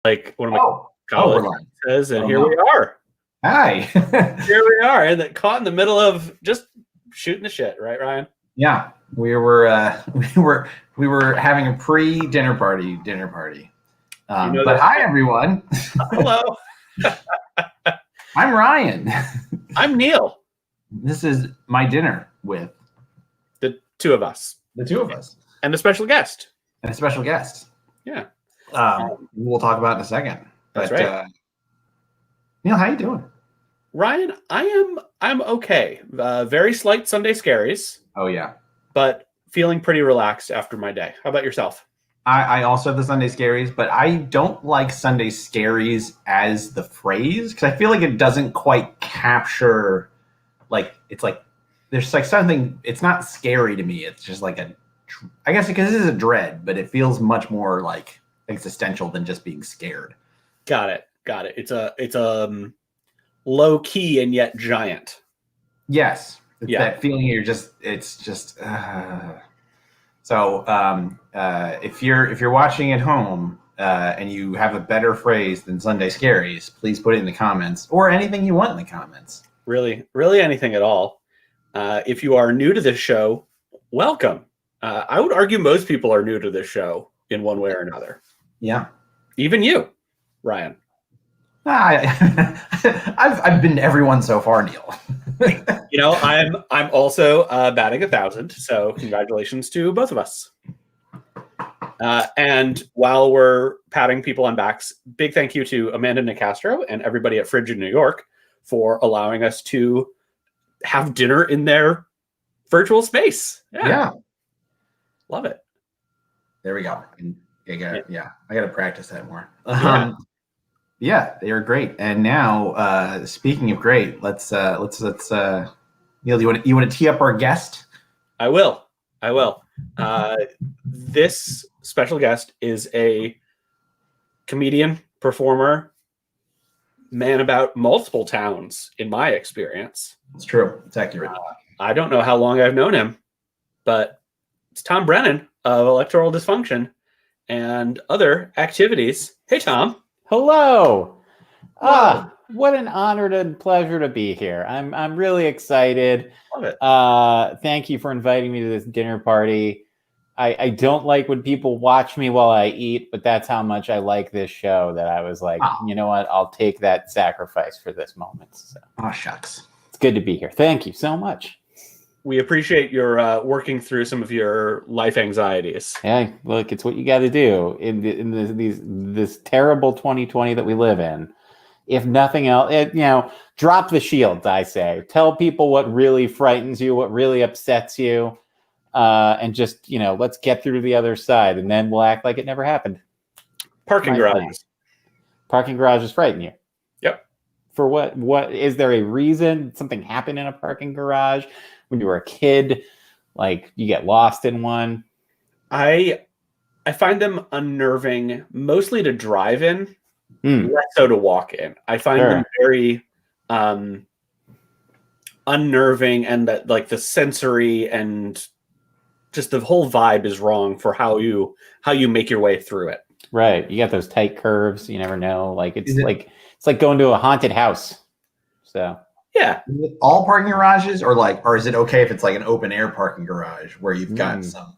like one of my we're college live. says, and here we are. Hi. Here we are, and caught in the middle of just shooting the shit, right, Ryan? Yeah, we were having a pre-dinner party. But hi, everyone. Hello. I'm Ryan. I'm Neil. This is my dinner with the two of us. And a special guest. Yeah. We'll talk about it in a second. That's right. Neil, how you doing? Ryan, I'm okay. Very slight Sunday scaries. Oh yeah. But feeling pretty relaxed after my day. How about yourself? I also have the Sunday scaries, but I don't like Sunday scaries as the phrase because I feel like it doesn't quite capture, like, it's like there's like something. It's not scary to me. It's just like I guess because this is a dread, but it feels much more like existential than just being scared. Got it. It's a low key and yet giant. Yes. That feeling So if you're watching at home and you have a better phrase than Sunday Scaries, please put it in the comments, or anything you want in the comments. Really anything at all. If you are new to this show, welcome. I would argue most people are new to this show in one way or another. Yeah. Even you, Ryan. I've been to everyone so far, Neil. I'm also batting 1,000, so congratulations to both of us. And while we're patting people on backs, big thank you to Amanda Nicastro and everybody at Frigid New York for allowing us to have dinner in their virtual space. Yeah. Love it. There we go. I got to practice that more. Yeah, they are great. And now, speaking of great, let's Neil, you want to tee up our guest? I will. This special guest is a comedian, performer, man about multiple towns, in my experience. It's true. It's accurate. I don't know how long I've known him, but it's Tom Brennan of Electoral Dysfunction and other activities. Hey, Tom. Hello. What an honor and pleasure to be here. I'm really excited. Love it. Thank you for inviting me to this dinner party. I don't like when people watch me while I eat, but that's how much I like this show that I was like, you know what? I'll take that sacrifice for this moment. So. Oh, shucks. It's good to be here. Thank you so much. We appreciate your working through some of your life anxieties. Yeah, look, it's what you got to do in this terrible 2020 that we live in. If nothing else, drop the shields, I say. Tell people what really frightens you, what really upsets you, and just, let's get through to the other side, and then we'll act like it never happened. Parking garages. Parking garages frighten you. Yep. For what? What is there a reason something happened in a parking garage when you were a kid? Like you get lost in one? I find them unnerving, mostly to drive in. Less so to walk in. I find them very unnerving, and that like the sensory and just the whole vibe is wrong for how you make your way through it. Right. You got those tight curves. You never know. Like it's like going to a haunted house. So yeah. All parking garages, or is it okay if it's like an open air parking garage where you've got some,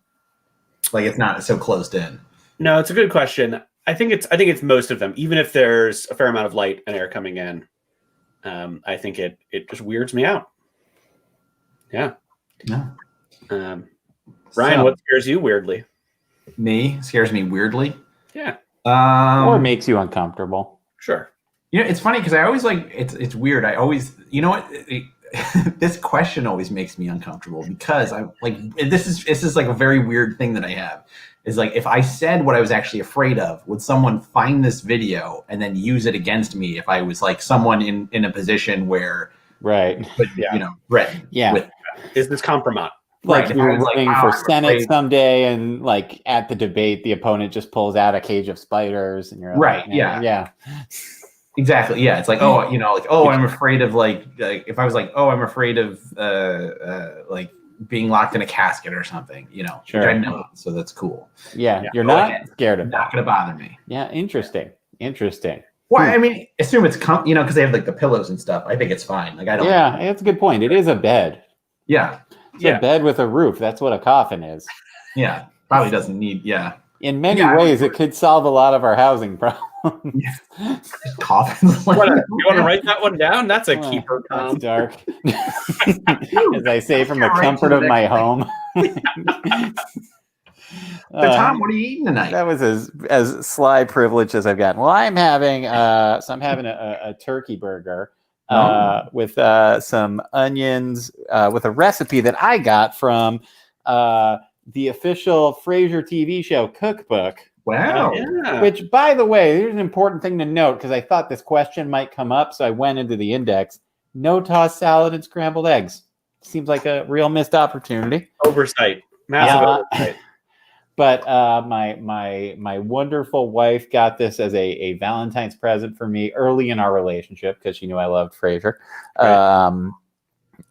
like it's not so closed in? No, it's a good question. I think it's most of them. Even if there's a fair amount of light and air coming in, I think it just weirds me out. Yeah. No. Ryan, what scares you weirdly? Scares me weirdly. Yeah. Or makes you uncomfortable. Sure. It's funny because I always it's weird. I always, this question always makes me uncomfortable because I'm like, this is like a very weird thing that I have. Is like, if I said what I was actually afraid of, would someone find this video and then use it against me if I was like someone in a position where, right, threatened? Yeah. Is this compromise? Like if you're running for Senate someday, and like at the debate, the opponent just pulls out a cage of spiders, and you're right, like, yeah. Exactly. Yeah. It's like, I'm afraid of like if I was like, I'm afraid of like being locked in a casket or something, Sure. Which I know, so that's cool. Yeah. You're not scared of that. Not going to bother me. Yeah. Interesting. Interesting. Well, I mean, assume it's because they have like the pillows and stuff. I think it's fine. Like I don't. Yeah, that's a good point. It is a bed. Yeah. It's a bed with a roof. That's what a coffin is. Yeah. Probably doesn't need. Yeah. In many ways, it could solve a lot of our housing problems. Yeah. Coffins. You want to write that one down? That's a keeper, Tom. That's dark. As I say, from the comfort of my home. So Tom, what are you eating tonight? That was as sly privilege as I've gotten. Well, I'm having a turkey burger with some onions with a recipe that I got from the official Frasier TV show cookbook. Wow. Which, by the way, here's an important thing to note because I thought this question might come up, so I went into the index. No tossed salad and scrambled eggs. Seems like a real missed opportunity. Oversight. Massive oversight. But my wonderful wife got this as a Valentine's present for me early in our relationship because she knew I loved Frasier. Right.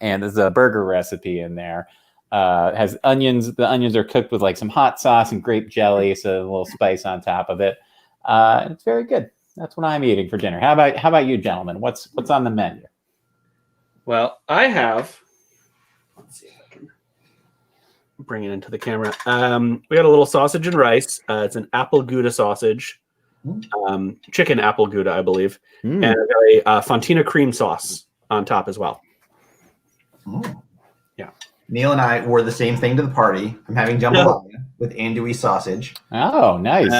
And there's a burger recipe in there. Has onions. The onions are cooked with like some hot sauce and grape jelly, so a little spice on top of it. It's very good. That's what I'm eating for dinner. How about you, gentlemen? What's on the menu? Well, I have. Let's see if I can bring it into the camera. We got a little sausage and rice. It's an apple Gouda sausage, chicken apple Gouda, I believe, and I got a Fontina cream sauce on top as well. Oh. Yeah. Neil and I wore the same thing to the party. I'm having jambalaya with andouille sausage. Oh, nice.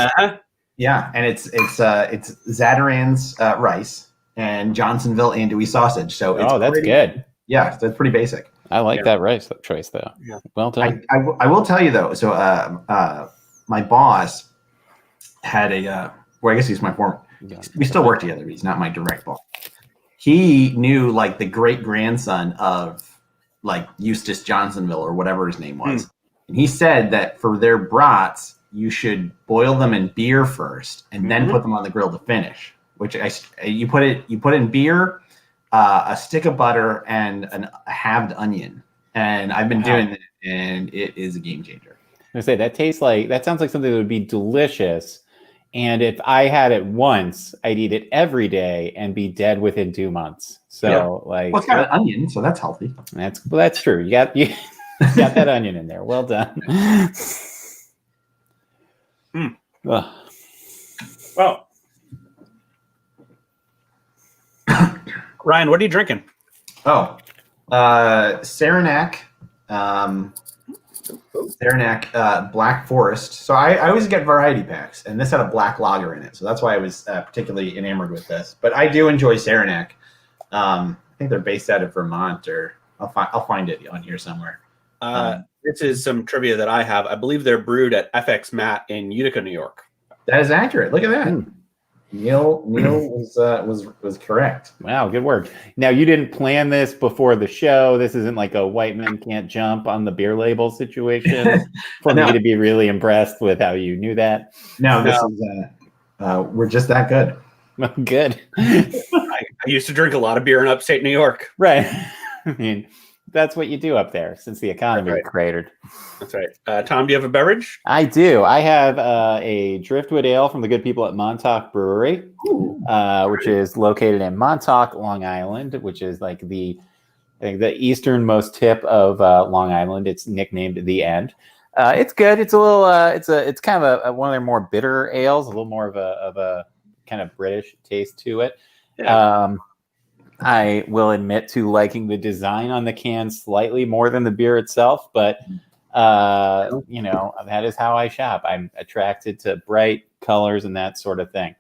Yeah, and it's Zataran's rice and Johnsonville andouille sausage. So it's that's good. Yeah, that's pretty basic. I like that rice choice though. Yeah. Well done. I will tell you though. So my boss had a well, I guess he's my former. We still work together. He's not my direct boss. He knew like the great grandson of like Eustace Johnsonville or whatever his name was. And he said that for their brats, you should boil them in beer first and then put them on the grill to finish. Which you put in beer, a stick of butter, and a halved onion. And I've been doing it, and it is a game changer. I say that sounds like something that would be delicious. And if I had it once, I'd eat it every day and be dead within 2 months. So it's got an onion, so that's healthy. That's true. You got that onion in there. Well done. Well, Ryan, what are you drinking? Oh, Saranac. Saranac Black Forest. So I always get variety packs, and this had a black lager in it, so that's why I was particularly enamored with this. But I do enjoy Saranac. I think they're based out of Vermont, or I'll find it on here somewhere. This is some trivia that I have. I believe they're brewed at FX Matt in Utica, New York. That is accurate. Look at that. Neil was correct. Wow, good work. Now, you didn't plan this before the show. This isn't like a white men can't jump on the beer label situation for me to be really impressed with how you knew that. No, this is we're just that good. Good. I used to drink a lot of beer in upstate New York. Right. I mean, that's what you do up there since the economy is cratered. That's right. Tom, do you have a beverage? I do. I have a Driftwood Ale from the good people at Montauk Brewery, which is located in Montauk, Long Island, which is like the easternmost tip of Long Island. It's nicknamed The End. It's good. It's a little. It's kind of one of their more bitter ales, a little more of a kind of British taste to it. Yeah. I will admit to liking the design on the can slightly more than the beer itself, but that is how I shop. I'm attracted to bright colors and that sort of thing.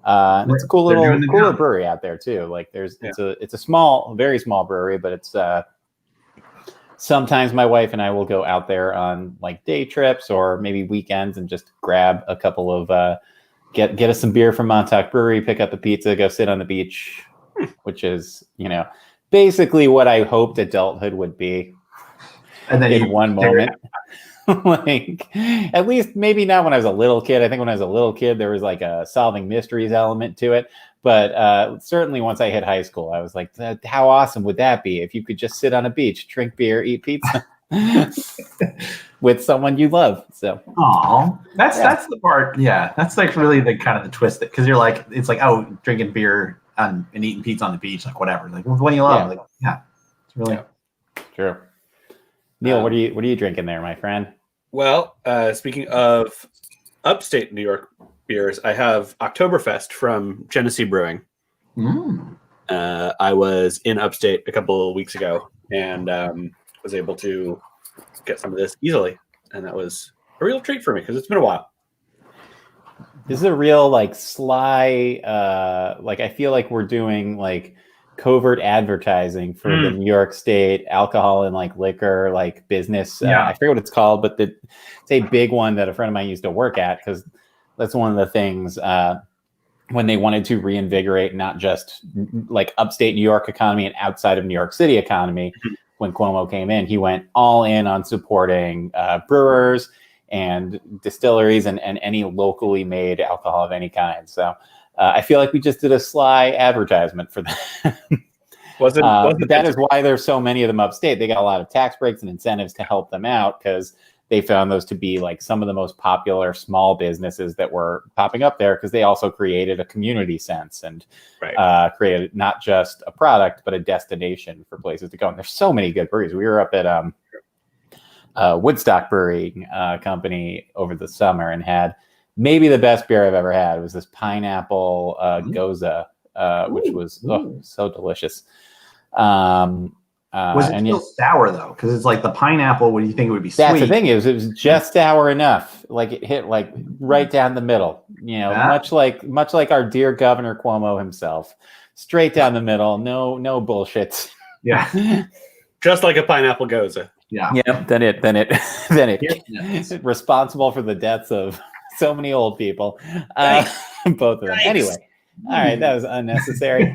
It's a cool little brewery out there too. Like it's a small, very small brewery, but it's sometimes my wife and I will go out there on like day trips or maybe weekends and just grab a couple of get us some beer from Montauk Brewery, pick up a pizza, go sit on the beach. Which is, basically what I hoped adulthood would be. And then in one moment, like at least maybe not when I was a little kid. I think when I was a little kid, there was like a solving mysteries element to it. But certainly once I hit high school, I was like, how awesome would that be if you could just sit on a beach, drink beer, eat pizza? with someone you love. So, that's the part. Yeah, that's like really the kind of the twist because you're like, it's like, oh, drinking beer and eating pizza on the beach, like whatever. Like, what do you love? Like, it's really true. Neil, what are you drinking there, my friend? Well, speaking of upstate New York beers, I have Oktoberfest from Genesee Brewing. I was in upstate a couple of weeks ago and was able to get some of this easily, and that was a real treat for me because it's been a while. This is a real like sly like I feel like we're doing like covert advertising for the New York State alcohol and like liquor like business. I forget what it's called, but it's a big one that a friend of mine used to work at because that's one of the things when they wanted to reinvigorate not just like upstate New York economy and outside of New York City economy. When Cuomo came in, he went all in on supporting brewers and distilleries and any locally made alcohol of any kind. So I feel like we just did a sly advertisement for that. But that is why there's so many of them upstate. They got a lot of tax breaks and incentives to help them out because they found those to be like some of the most popular small businesses that were popping up there because they also created a community sense and created not just a product, but a destination for places to go. And there's so many good breweries. We were up at Woodstock Brewing Company over the summer and had maybe the best beer I've ever had. It was this pineapple goza, which was so delicious. Was it still sour though? Because it's like the pineapple. What do you think it would be sweet? That's the thing is, it was just sour enough. Like it hit like right down the middle. You know, much like our dear Governor Cuomo himself, straight down the middle. No bullshit. Yeah, just like a pineapple goza. Yeah. Yep. Then it responsible for the deaths of so many old people. Both of them. Anyway, all right, that was unnecessary.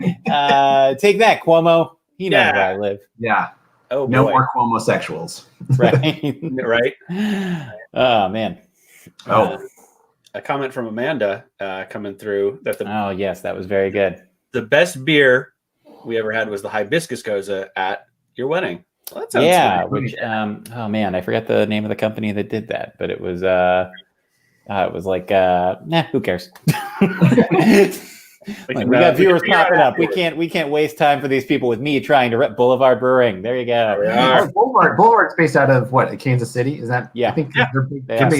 Take that, Cuomo. He knows where I live. Yeah. Oh, no more Cuomo-sexuals. Right. Right. Oh man. A comment from Amanda coming through that oh yes, that was very good. The best beer we ever had was the hibiscus goza at your wedding. Well, that sounds which oh man, I forgot the name of the company that did that, but it was like who cares? Like, we got viewers popping up. We can't waste time for these people with me trying to rep Boulevard Brewing. There you go. Boulevard's based out of what? Kansas City? Is that? Yeah. I think they're big. Kansas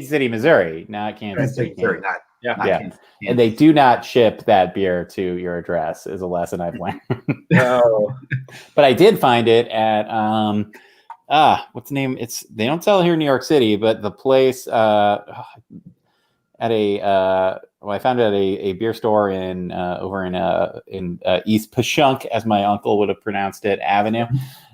City, Missouri, not Kansas City, Missouri. Not Kansas. And they do not ship that beer to your address. Is a lesson I've learned. No. But I did find it at what's the name? They don't sell it here in New York City, but the place at I found it at a beer store in over in East Pashunk, as my uncle would have pronounced it, Avenue.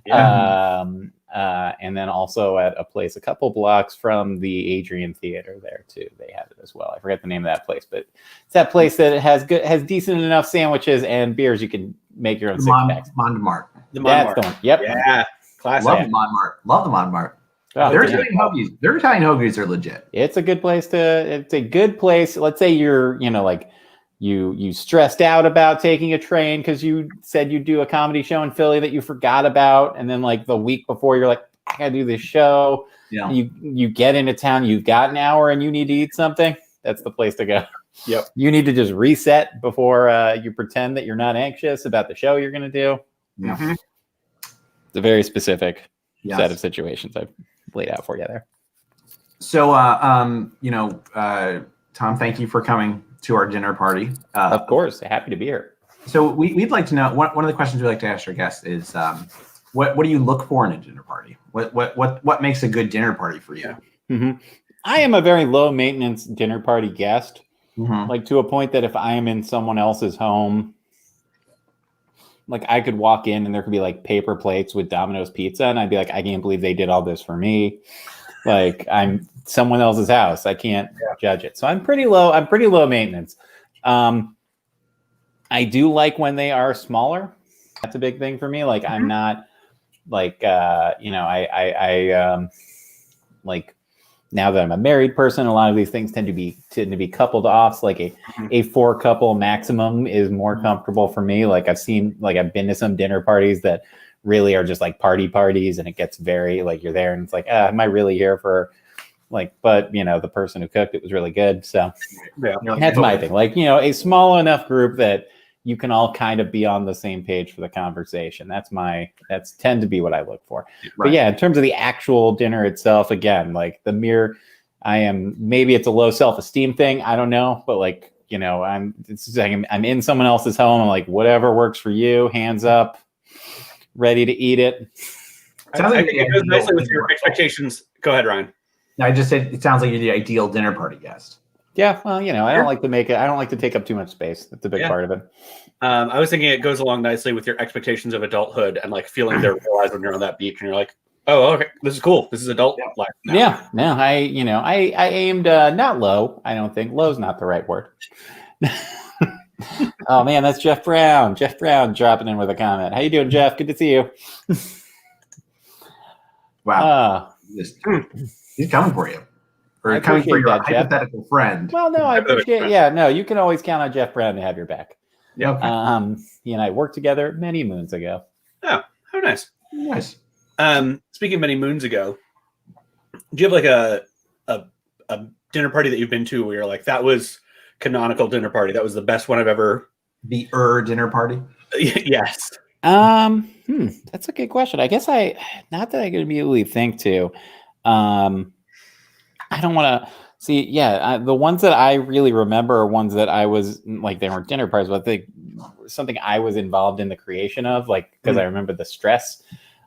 Yeah. And then also at a place a couple blocks from the Adrian Theater there too. They had it as well. I forget the name of that place, but it's that place that has decent enough sandwiches and beers you can make your own six packs. Montmartre. That's the one. Yep. Yeah. Classic. Love the Montmartre. Their Italian hoagies are legit. It's a good place Let's say you're, you stressed out about taking a train because you said you'd do a comedy show in Philly that you forgot about. And then like the week before you're like, I gotta do this show. Yeah. You get into town, you've got an hour and you need to eat something. That's the place to go. Yep. You need to just reset before you pretend that you're not anxious about the show you're going to do. Yeah. Mm-hmm. It's a very specific set of situations I've laid out for you there. So, Tom, thank you for coming to our dinner party. Of course. Happy to be here. So we'd like to know, one of the questions we like to ask our guests is, what do you look for in a dinner party? What makes a good dinner party for you? Mm-hmm. I am a very low maintenance dinner party guest, like to a point that if I am in someone else's home, like I could walk in and there could be like paper plates with Domino's pizza. And I'd be like, I can't believe they did all this for me. Like I'm someone else's house. I can't judge it. So I'm pretty low maintenance. I do like when they are smaller. That's a big thing for me. Like I'm not like, I like now that I'm a married person, a lot of these things tend to be coupled off. So like a 4-couple maximum is more comfortable for me. Like I've been to some dinner parties that really are just like parties, and it gets very like you're there and it's like, am I really here for like, but the person who cooked it was really good. So that's my thing. Like, a small enough group that you can all kind of be on the same page for the conversation. That's tend to be what I look for. Right. But yeah, in terms of the actual dinner itself, again, like maybe it's a low self-esteem thing. I don't know, but like, I'm in someone else's home. I'm like, whatever works for you, hands up, ready to eat it. I think it goes nicely with your expectations. Go ahead, Ryan. I just said it sounds like you're the ideal dinner party guest. Yeah, well, I don't like to take up too much space. That's a big part of it. I was thinking it goes along nicely with your expectations of adulthood and like feeling they're realized when you're on that beach and you're like, oh, okay, this is cool. This is adult life now. Yeah, no, I aimed not low. I don't think low's not the right word. Oh man, that's Jeff Brown. Jeff Brown dropping in with a comment. How you doing, Jeff? Good to see you. Wow. He's coming for you. Or coming for your hypothetical friend. Well, no, I appreciate. Yeah, no, you can always count on Jeff Brown to have your back. Yeah. Okay. He and I worked together many moons ago. Oh, how nice. Nice. Speaking of many moons ago, do you have like a dinner party that you've been to where you're like, that was canonical dinner party? That was the best one I've ever. The dinner party. Yes. That's a good question. I guess not that I can immediately think to. I don't want to see. Yeah, the ones that I really remember are ones that I was like, they weren't dinner parties, but something I was involved in the creation of, like, because I remember the stress.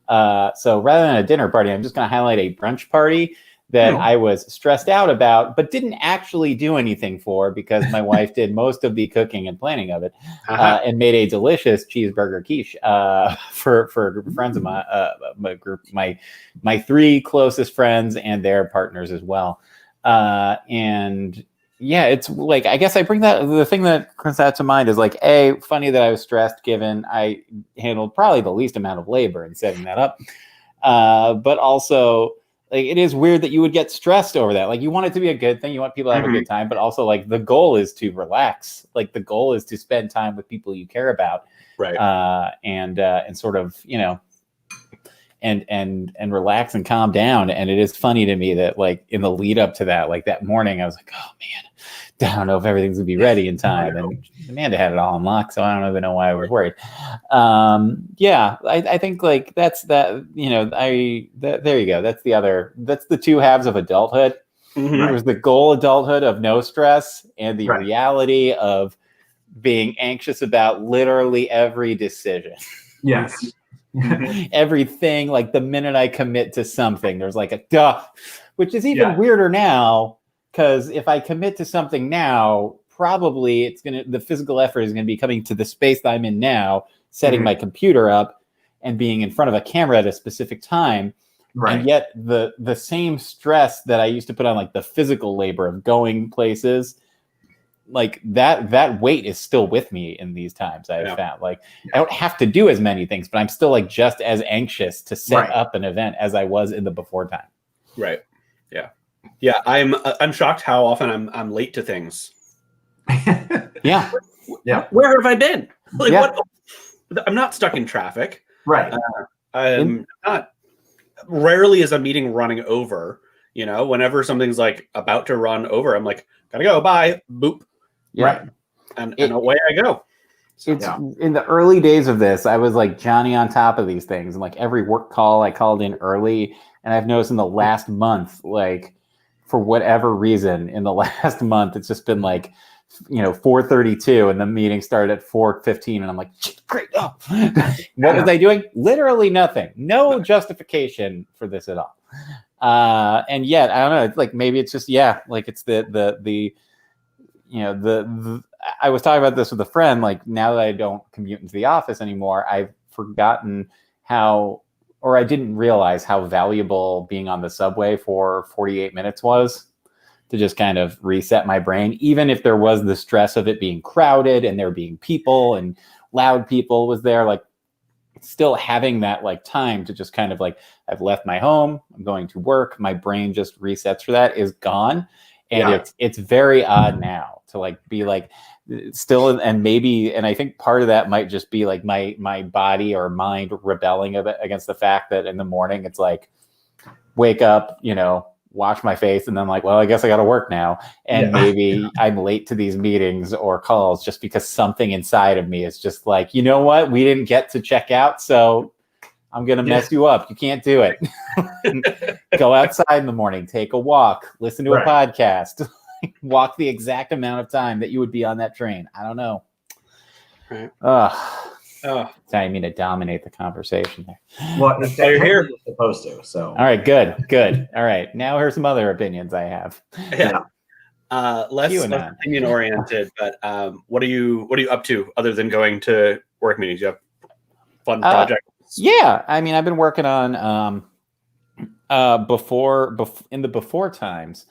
So rather than a dinner party, I'm just going to highlight a brunch party that I was stressed out about, but didn't actually do anything for because my wife did most of the cooking and planning of it, and made a delicious cheeseburger quiche for friends of my group, my three closest friends and their partners as well. And yeah, it's like, I guess I bring the thing that comes out to mind is like, funny that I was stressed given I handled probably the least amount of labor in setting that up. But also, like, it is weird that you would get stressed over that. Like, you want it to be a good thing. You want people to have a good time, but also like the goal is to relax. Like the goal is to spend time with people you care about. Right. And sort of, and relax and calm down. And it is funny to me that like in the lead up to that, like that morning, I was like, oh man, I don't know if everything's gonna be ready in time. And Amanda had it all unlocked, so I don't even know why I was worried. I think like that's that. There you go. That's the two halves of adulthood. Mm-hmm. It was the goal adulthood of no stress and the reality of being anxious about literally every decision. Yes. Everything, like the minute I commit to something, there's like a duh, which is even weirder now, because if I commit to something now, probably the physical effort is going to be coming to the space that I'm in now, setting my computer up and being in front of a camera at a specific time. Right. And yet the same stress that I used to put on like the physical labor of going places, like that weight is still with me in these times. I've found like I don't have to do as many things, but I'm still like just as anxious to set up an event as I was in the before time. Right. Yeah. Yeah. I'm shocked how often I'm late to things. Yeah. Where have I been? Like what? I'm not stuck in traffic. Right. I'm not. Rarely is a meeting running over. Whenever something's like about to run over, I'm like, gotta go. Bye. Boop. Yeah. Right. And away I go. So, in the early days of this, I was like Johnny on top of these things. And like every work call I called in early. And I've noticed in the last month, like for whatever reason, in the last month, it's just been like, 4:32 and the meeting started at 4:15. And I'm like, great. Oh. What was I doing? Literally nothing. No justification for this at all. And yet, I don't know. It's like, maybe it's just, like it's I was talking about this with a friend, like now that I don't commute into the office anymore, I've forgotten I didn't realize how valuable being on the subway for 48 minutes was to just kind of reset my brain. Even if there was the stress of it being crowded and there being people and loud people was there, like still having that like time to just kind of like, I've left my home, I'm going to work, my brain just resets for that is gone. And it's very odd now to like be like still, and maybe, and I think part of that might just be like my body or mind rebelling against the fact that in the morning it's like wake up, wash my face, and then like, well, I guess I got to work now, and maybe I'm late to these meetings or calls just because something inside of me is just like, you know what, we didn't get to check out, so I'm gonna mess you up. You can't do it. Go outside in the morning, take a walk, listen to a podcast. Walk the exact amount of time that you would be on that train. I don't know. Right. I didn't mean to dominate the conversation there. Well, you're here. you're supposed to. So. All right, good. All right, now here's some other opinions I have. Less opinion oriented, but what are you up to other than going to work meetings? You have fun projects? Yeah, I mean, I've been working on in the before times.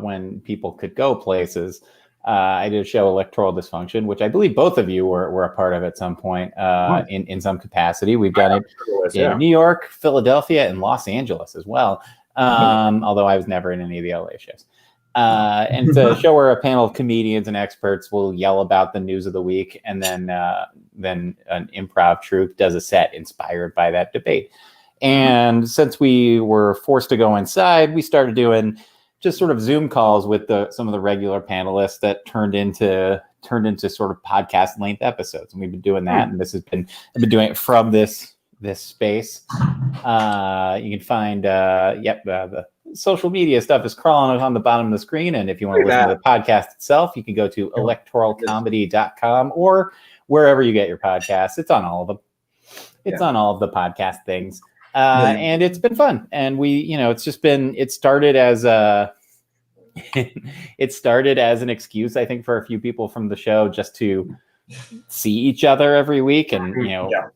When people could go places. I did a show, Electoral Dysfunction, which I believe both of you were a part of at some point in some capacity. We've done it in New York, Philadelphia, and Los Angeles as well, although I was never in any of the LA shows. And it's a show where a panel of comedians and experts will yell about the news of the week, and then an improv troupe does a set inspired by that debate. And since we were forced to go inside, we started doing just sort of Zoom calls with some of the regular panelists that turned into sort of podcast length episodes. And we've been doing that. And I've been doing it from this space. You can find, the social media stuff is crawling on the bottom of the screen. And if you want to listen to the podcast itself, you can go to electoralcomedy.com or wherever you get your podcasts. It's on all of them. It's on all of the podcast things. And it's been fun. And it started as an excuse, I think, for a few people from the show just to see each other every week and,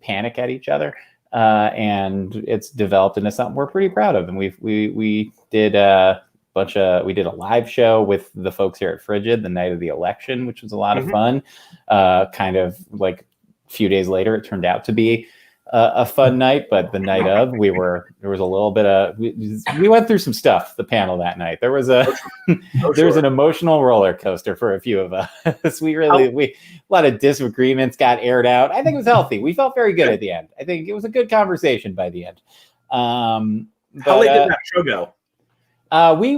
panic at each other. And it's developed into something we're pretty proud of. And we did a live show with the folks here at Frigid the night of the election, which was a lot of fun. Kind of like a few days later, it turned out to be a fun night, but the night of, there was a little bit of, we went through some stuff, the panel that night. There was there was an emotional roller coaster for a few of us. A lot of disagreements got aired out. I think it was healthy. We felt very good at the end. I think it was a good conversation by the end. How late did that show go? We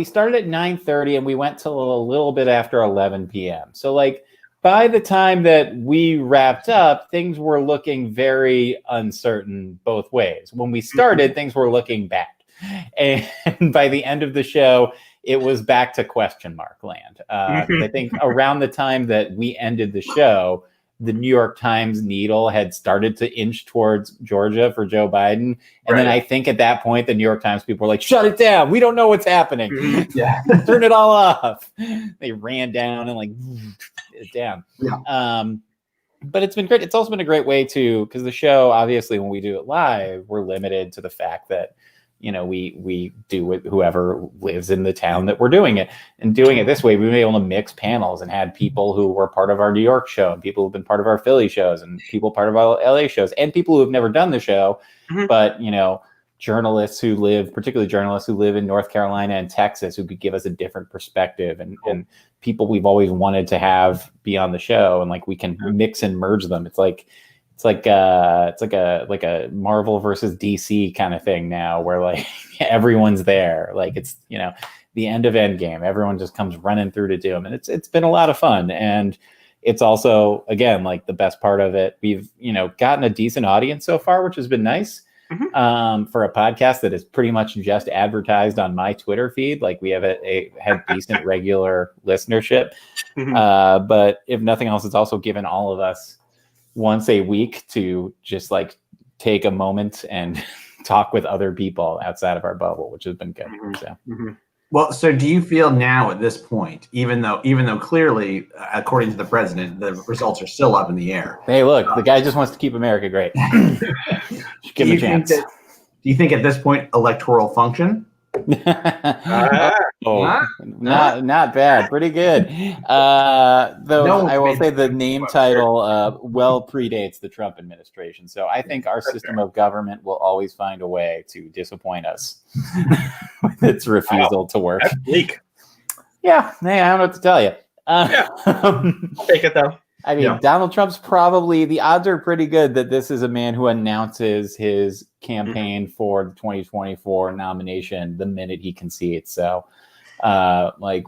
started at 9:30 and we went till a little bit after 11 p.m. So like, by the time that we wrapped up, things were looking very uncertain both ways. When we started, things were looking bad. And by the end of the show, it was back to question mark land. I think around the time that we ended the show, the New York Times needle had started to inch towards Georgia for Joe Biden. And then I think at that point, the New York Times people were like, shut it down. We don't know what's happening. Turn it all off. They ran down and like it down. But it's been great. It's also been a great way to, because the show, obviously, when we do it live, we're limited to the fact that, we do it, whoever lives in the town that we're doing it. And doing it this way, we've been able to mix panels and had people who were part of our New York show, and people who've been part of our Philly shows, and people part of our LA shows, and people who have never done the show, but, journalists who live in North Carolina and Texas who could give us a different perspective, and people we've always wanted to have be on the show, and like we can mix and merge them. It's like a Marvel versus DC kind of thing now, where like everyone's there. Like it's the end of Endgame. Everyone just comes running through to do them, and it's been a lot of fun. And it's also, again, like the best part of it. We've gotten a decent audience so far, which has been nice. For a podcast that is pretty much just advertised on my Twitter feed. Like we have had decent regular listenership. But if nothing else, it's also given all of us once a week to just like take a moment and talk with other people outside of our bubble, which has been good. Well, so do you feel now at this point, even though clearly, according to the president, the results are still up in the air? Hey, look, the guy just wants to keep America great. Give him a chance. Do you think at this point electoral function? Not bad. Pretty good. Though I will say the name title well predates the Trump administration. So I think our system of government will always find a way to disappoint us with its refusal to work. That's bleak. Yeah, hey, I don't know what to tell you. I'll take it though. I mean, Donald Trump's probably, the odds are pretty good that this is a man who announces his campaign for the 2024 nomination the minute he concedes. So, like,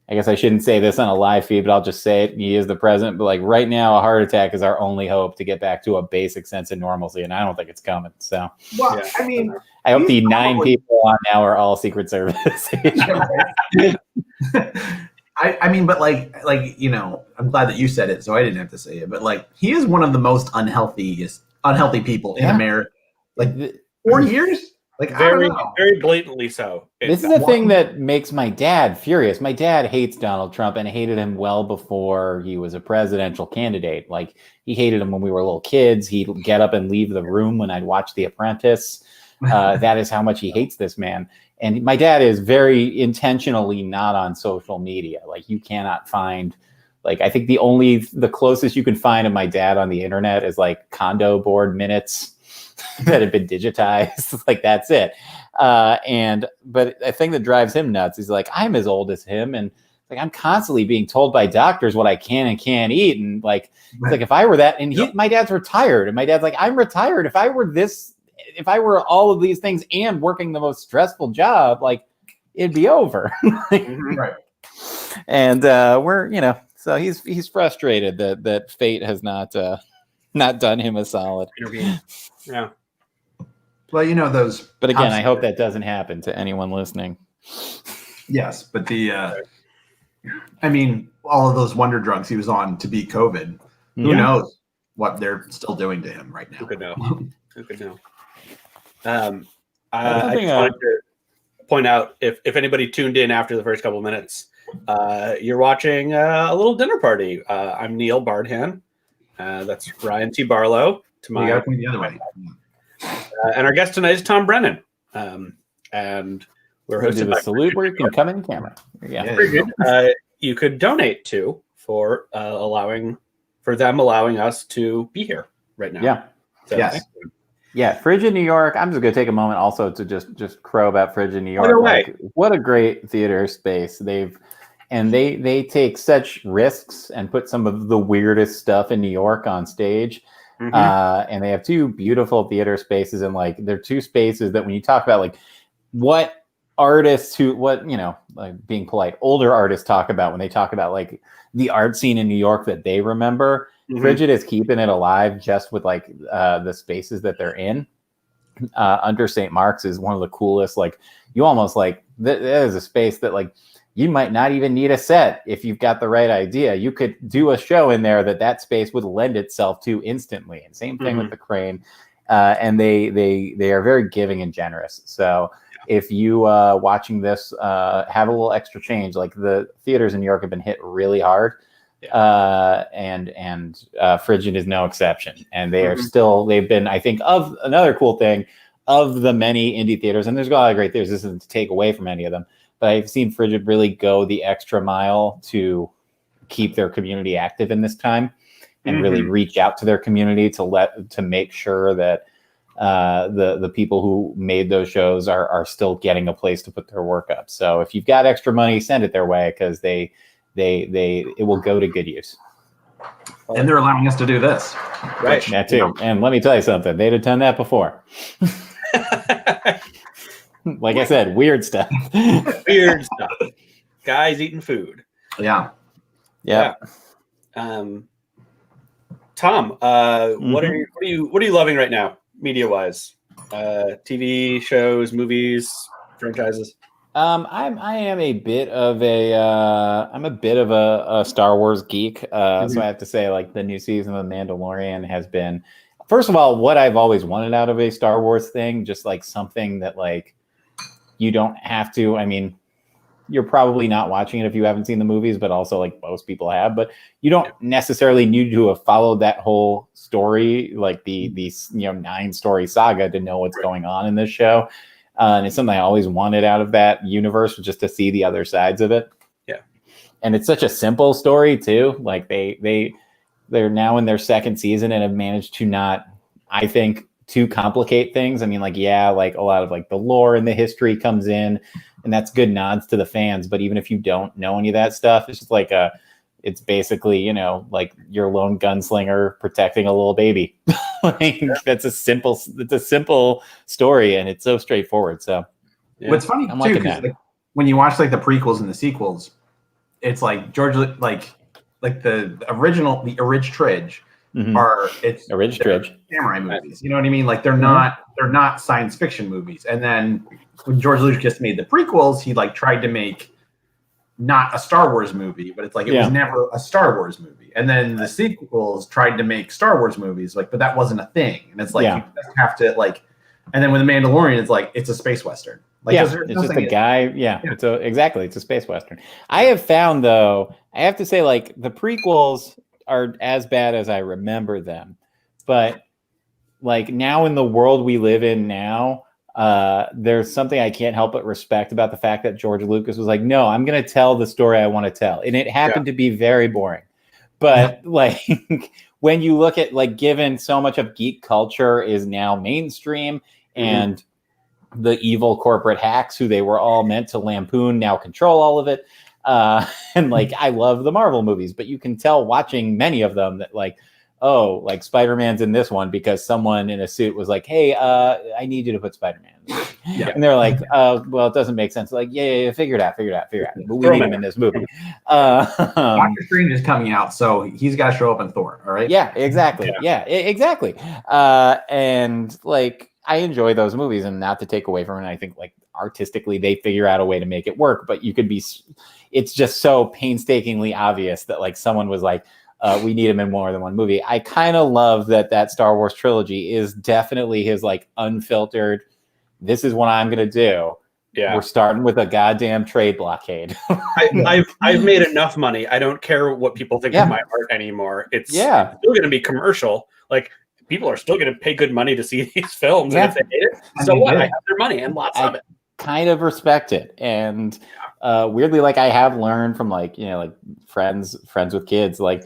I guess I shouldn't say this on a live feed, but I'll just say it. He is the president. But like right now, a heart attack is our only hope to get back to a basic sense of normalcy. And I don't think it's coming. So, well, I mean, I hope the 9 people on now are all Secret Service. I mean, but like, you know, I'm glad that you said it, so I didn't have to say it. But like, he is one of the most unhealthy people in America. Like 4 years, like very blatantly so. This is the thing that makes my dad furious. My dad hates Donald Trump and hated him well before he was a presidential candidate. Like he hated him when we were little kids. He'd get up and leave the room when I'd watch The Apprentice. That is how much he hates this man. And my dad is very intentionally not on social media. Like you cannot find, like, I think the closest you can find of my dad on the internet is like condo board minutes that have been digitized. Like that's it. But a thing that drives him nuts is like, I'm as old as him. And like, I'm constantly being told by doctors what I can and can't eat. And like, it's like, if I were that, and my dad's retired and my dad's like, I'm retired. If I were all of these things and working the most stressful job, like it'd be over. Right. And we're, you know, so he's frustrated that fate has not done him a solid. Yeah. Well, you know, those. But again, I hope that doesn't happen to anyone listening. Yes, but I mean, all of those wonder drugs he was on to beat COVID. Who knows what they're still doing to him right now? Who could know? Who could know? I just wanted to point out if anybody tuned in after the first couple of minutes, you're watching a little dinner party. I'm Neil Bardhan. That's Ryan T. Barlow. To my, you got to point the other way. And our guest tonight is Tom Brennan. And we're hosted by salute where you can come in camera. Yeah. Very good. You could donate to for them allowing us to be here right now. Yeah. So, yes. Yeah, Frigid New York. I'm just going to take a moment also to just crow about Frigid New York. Like, what a great theater space they take such risks and put some of the weirdest stuff in New York on stage. Mm-hmm. And they have 2 beautiful theater spaces, and like they're 2 spaces that when you talk about like what artists like being polite, older artists talk about when they talk about like the art scene in New York that they remember. Mm-hmm. Frigid is keeping it alive just with like the spaces that they're in. Under St. Mark's is one of the coolest. Like you almost like that is a space that like you might not even need a set if you've got the right idea. You could do a show in there that space would lend itself to instantly. And same thing with the Crane. And they are very giving and generous. So if you watching this have a little extra change, like the theaters in New York have been hit really hard. And Frigid is no exception. And they are they've been, I think, of another cool thing of the many indie theaters, and there's a lot of great theaters. This isn't to take away from any of them, but I've seen Frigid really go the extra mile to keep their community active in this time and really reach out to their community to make sure that the people who made those shows are still getting a place to put their work up. So if you've got extra money, send it their way, because it will go to good use. And they're allowing us to do this. Right. That too. And let me tell you something, they'd have done that before. Like I said, weird stuff. Weird stuff. Guys eating food. Yeah. Tom, what are you loving right now, media wise? TV shows, movies, franchises. I am a bit of a Star Wars geek. So I have to say, like, the new season of The Mandalorian has been, first of all, what I've always wanted out of a Star Wars thing, just like something that like you don't have to. I mean, you're probably not watching it if you haven't seen the movies, but also like most people have, but you don't necessarily need to have followed that whole story, like the 9-story saga to know what's going on in this show. And it's something I always wanted out of that universe, just to see the other sides of it. Yeah. And it's such a simple story too. Like they're now in their 2nd season and have managed to not, I think, too complicate things. I mean, like, yeah, like a lot of like the lore and the history comes in and that's good nods to the fans. But even if you don't know any of that stuff, it's just like it's basically, you know, like your lone gunslinger protecting a little baby. Like, it's a simple story, and it's so straightforward. So what's funny I'm too, liking because that. when you watch like the prequels and the sequels, it's like George, like the original, the Orig Tridge are it's Orig Tridge samurai movies. You know what I mean? Like they're not science fiction movies. And then when George Lucas made the prequels, he like tried to make not a Star Wars movie, but it's like it was never a Star Wars movie. And then the sequels tried to make Star Wars movies, like, but that wasn't a thing. And it's like you just have to like. And then with the Mandalorian, it's like it's a space western. Like, it's just a guy. It's a space western. I have found, though, I have to say, like, the prequels are as bad as I remember them, but like now in the world we live in now, there's something I can't help but respect about the fact that George Lucas was like, no, I'm going to tell the story I want to tell, and it happened to be very boring. But like when you look at, like, given so much of geek culture is now mainstream, and the evil corporate hacks who they were all meant to lampoon now control all of it. And like, I love the Marvel movies, but you can tell watching many of them that like, oh, like Spider-Man's in this one because someone in a suit was like, hey, I need you to put Spider-Man in this. And they're like, well, it doesn't make sense. Like, yeah, figure it out. But we need him in this movie. Doctor Strange is coming out, so he's got to show up in Thor. All right. Yeah, exactly. Exactly. And like, I enjoy those movies, and not to take away from it, I think like artistically they figure out a way to make it work, but it's just so painstakingly obvious that like someone was like, we need him in more than one movie. I kind of love that Star Wars trilogy is definitely his like unfiltered, this is what I'm going to do. Yeah. We're starting with a goddamn trade blockade. I've made enough money. I don't care what people think of my art anymore. It's still going to be commercial. Like, people are still going to pay good money to see these films, and if they hate it, so what? I have their money and lots of it. Kind of respect it, and weirdly, like I have learned from like, you know, like friends with kids, like,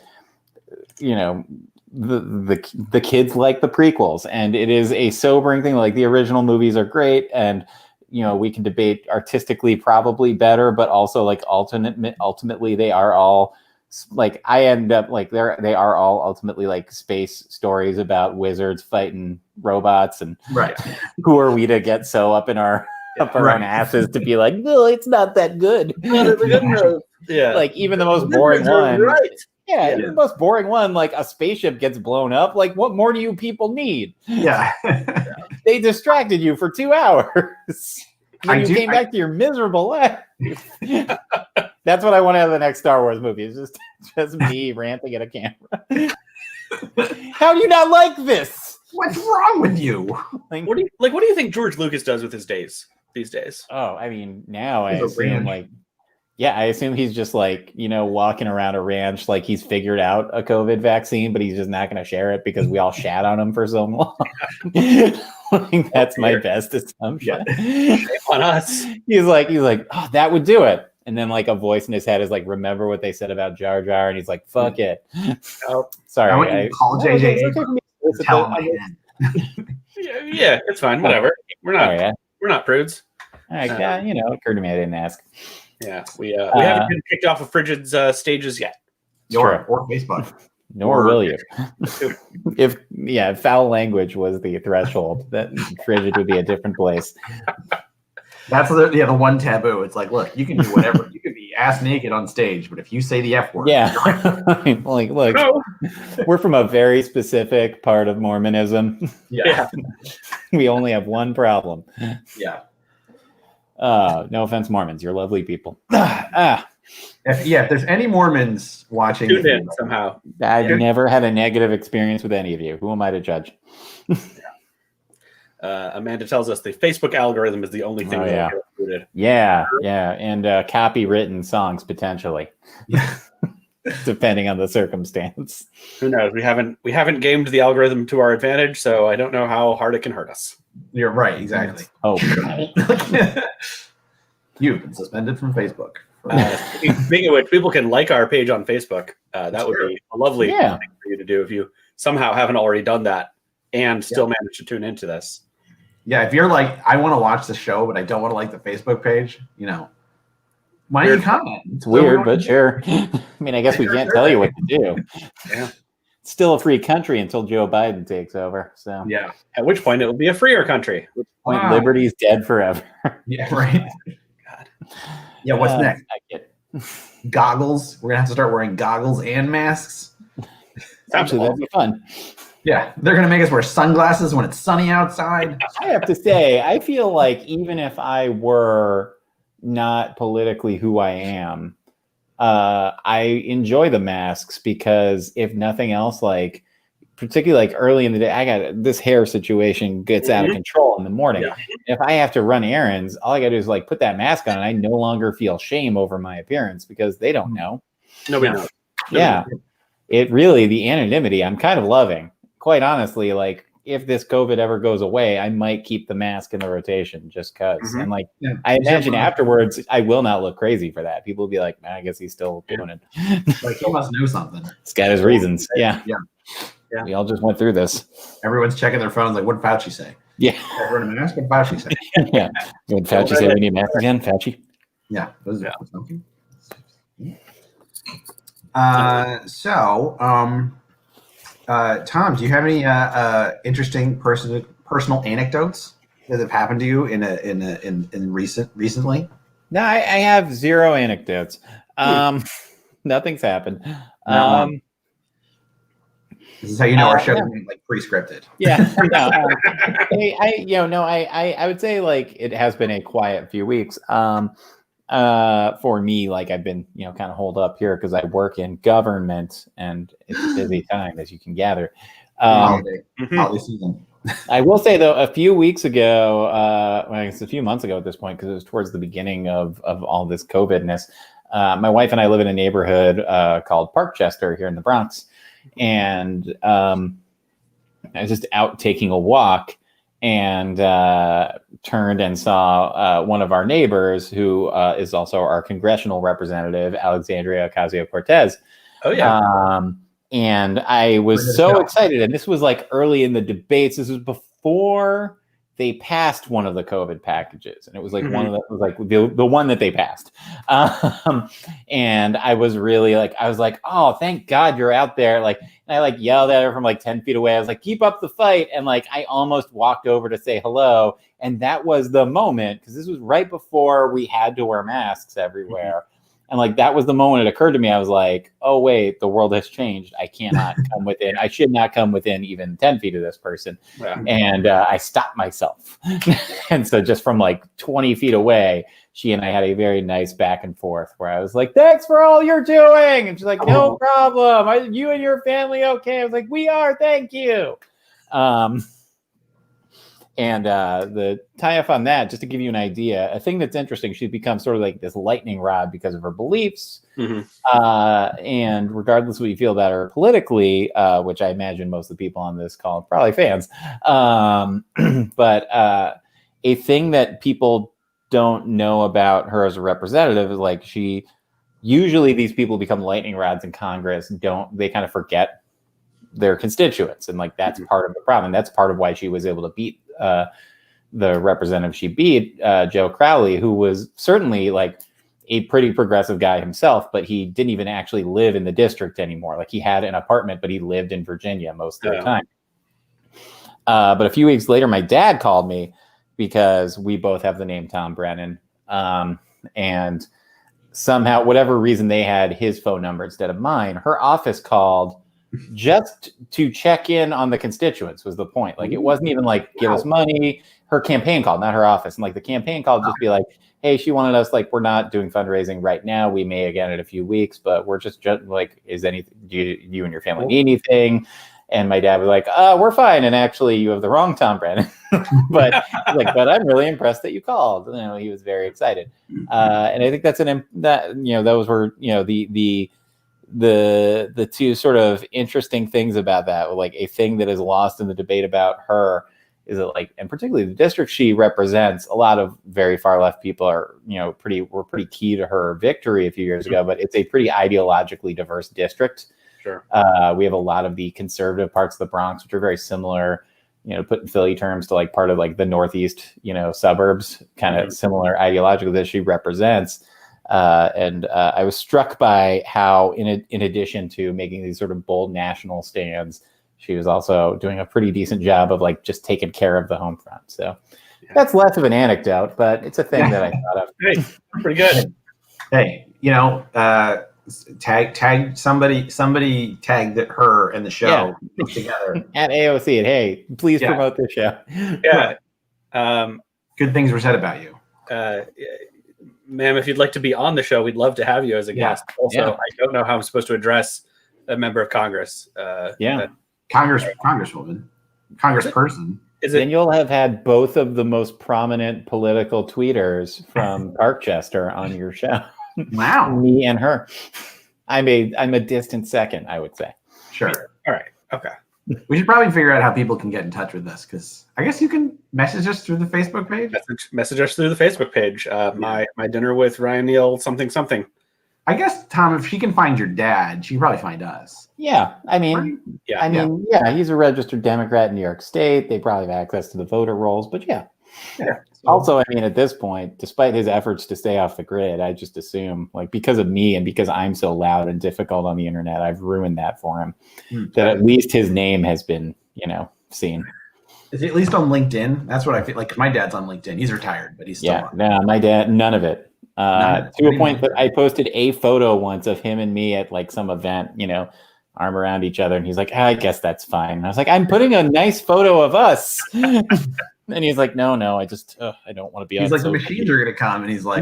you know, the kids like the prequels, and it is a sobering thing. Like, the original movies are great, and you know, we can debate artistically probably better, but also like ultimately they are all. Like, I end up like they are all ultimately like space stories about wizards fighting robots, and who are we to get so up in our own asses to be like, no, it's not that good. Like, even the most boring one, the most boring one, like a spaceship gets blown up. Like, what more do you people need? They distracted you for 2 hours. And you came back to your miserable life. That's what I want out of the next Star Wars movie. It's just me ranting at a camera. How do you not like this? What's wrong with you? Like, what do you think George Lucas does with his days these days? Oh, I mean, now I assume I assume he's just like, you know, walking around a ranch like he's figured out a COVID vaccine, but he's just not going to share it because we all shat on him for so long. Like, that's my best assumption. Shame on us. He's like, oh, that would do it. And then like a voice in his head is like, remember what they said about Jar Jar? And he's like, fuck it. Oh, sorry. I want you to call JJ. Yeah, it's fine. Whatever. We're not prudes. You know, it occurred to me I didn't ask. Yeah, we haven't been kicked off of Frigid's stages yet. Or Facebook. Nor will you. If foul language was the threshold, that Frigid would be a different place. That's the one taboo. It's like, look, you can do whatever. You could be ass naked on stage, but if you say the F word, like, look, we're from a very specific part of Mormonism. We only have one problem. No offense, Mormons, you're lovely people. If there's any Mormons watching, tune in somehow. I've never had a negative experience with any of you. Who am I to judge? Amanda tells us the Facebook algorithm is the only thing that get included. And copywritten songs potentially, depending on the circumstance. Who knows? We haven't gamed the algorithm to our advantage, so I don't know how hard it can hurt us. You're right, exactly. Oh, you've been suspended from Facebook. Speaking of which, people can like our page on Facebook. That would be a lovely thing for you to do if you somehow haven't already done that and still manage to tune into this. Yeah, if you're like, I want to watch the show, but I don't want to like the Facebook page, why don't you comment? It's weird, but sure. I mean, I guess we can't tell you what to do. Yeah. It's still a free country until Joe Biden takes over. So Yeah. At which point it will be a freer country. At which point liberty's dead forever. Yeah, right. God. Yeah, what's next? I get Goggles. We're gonna have to start wearing goggles and masks. Actually, that'd be fun. Yeah, they're gonna make us wear sunglasses when it's sunny outside. I have to say, I feel like even if I were not politically who I am, I enjoy the masks because if nothing else, like particularly like early in the day, I got this hair situation gets out of control in the morning. Yeah. If I have to run errands, all I gotta do is like put that mask on and I no longer feel shame over my appearance because they don't know. Nobody knows. Yeah. It really, the anonymity, I'm kind of loving. Quite honestly, like if this COVID ever goes away, I might keep the mask in the rotation just because. And like, I imagine afterwards, I will not look crazy for that. People will be like, man, I guess he's still doing it. Like he must know something. He's got his reasons. Yeah. Yeah. We all just went through this. Everyone's checking their phones. Like, what did Fauci say? Yeah. Everyone in a mask. What did Fauci say? Yeah. What did Fauci say? We need masks again, Fauci. Yeah. Tom, do you have any interesting personal anecdotes that have happened to you in recently? No, I have zero anecdotes. Nothing's happened. This is how you know our show is like pre-scripted. Yeah. No, I would say like it has been a quiet few weeks. For me, like I've been, kind of holed up here because I work in government and it's a busy time, as you can gather. Holiday season. I will say though, a few weeks ago, I guess a few months ago at this point, because it was towards the beginning of all this COVIDness, my wife and I live in a neighborhood called Parkchester here in the Bronx. And I was just out taking a walk and turned and saw one of our neighbors who is also our congressional representative, Alexandria Ocasio-Cortez. Oh, yeah. And I was so excited. And this was like early in the debates. This was before they passed one of the COVID packages. And it was like one of the, was like the one that they passed. And I was really like, oh, thank God you're out there. Like, and I like yelled at her from like 10 feet away. I was like, keep up the fight. And like, I almost walked over to say hello. And that was the moment, because this was right before we had to wear masks everywhere. And like, that was the moment it occurred to me. I was like, oh, wait, the world has changed. I cannot come within. I should not come within even 10 feet of this person. Yeah. And I stopped myself. And so just from like 20 feet away, she and I had a very nice back and forth where I was like, thanks for all you're doing. And she's like, no problem. Are you and your family okay? I was like, we are. Thank you. And the tie-off on that, just to give you an idea, a thing that's interesting, she's become sort of like this lightning rod because of her beliefs. And regardless of what you feel about her politically, which I imagine most of the people on this call are probably fans, but a thing that people don't know about her as a representative is like usually these people become lightning rods in Congress, they kind of forget their constituents. And like, that's part of the problem. And that's part of why she was able to beat the representative she beat, Joe Crowley, who was certainly like a pretty progressive guy himself, but he didn't even actually live in the district anymore. Like he had an apartment, but he lived in Virginia most of the time. But a few weeks later, my dad called me because we both have the name Tom Brennan. And somehow, whatever reason, they had his phone number instead of mine. Her office called just to check in on the constituents was the point. Like, it wasn't even like, give us money. Her campaign called, not her office. And like the campaign called just be like, hey, she wanted us, like, we're not doing fundraising right now. We may again in a few weeks, but we're just like, is anything, do you and your family need anything? And my dad was like, we're fine. And actually you have the wrong Tom Brennan. but I'm really impressed that you called. He was very excited. And I think that's those were, the two sort of interesting things about that. Like, a thing that is lost in the debate about her is that, like, and particularly the district she represents, a lot of very far left people are, were pretty key to her victory a few years ago, but it's a pretty ideologically diverse district. Sure. We have a lot of the conservative parts of the Bronx, which are very similar put in Philly terms to like part of like the Northeast, suburbs, kind of similar ideologically that she represents. And I was struck by how, in addition to making these sort of bold national stands, she was also doing a pretty decent job of like just taking care of the home front. So that's less of an anecdote, but it's a thing that I thought of. Hey, pretty good. Hey, tag somebody tagged her and the show together at AOC. And hey, please promote this show. Yeah. Good things were said about you. Ma'am, if you'd like to be on the show, we'd love to have you as a guest. Also, I don't know how I'm supposed to address a member of Congress. Congresswoman, congressperson. Then you'll have had both of the most prominent political tweeters from Parkchester on your show. Wow. Me and her. I'm a distant second, I would say. Sure. All right. Okay. We should probably figure out how people can get in touch with us, because I guess you can message us through the Facebook page. Message us through the Facebook page. My dinner with Ryaneil something. I guess, Tom, if she can find your dad, she can probably find us. Yeah. He's a registered Democrat in New York State. They probably have access to the voter rolls, but yeah. Also, at this point, despite his efforts to stay off the grid, I just assume, like, because of me and because I'm so loud and difficult on the internet, I've ruined that for him. That at least his name has been, seen. Is he at least on LinkedIn? That's what I feel like. My dad's on LinkedIn. He's retired, but he's still on. No, my dad, none of it. To a point that I posted a photo once of him and me at like some event, arm around each other, and he's like, I guess that's fine. And I was like, I'm putting a nice photo of us. And he's like, no, I just, I don't want to be on. He's like, the machines are going to come. And he's like,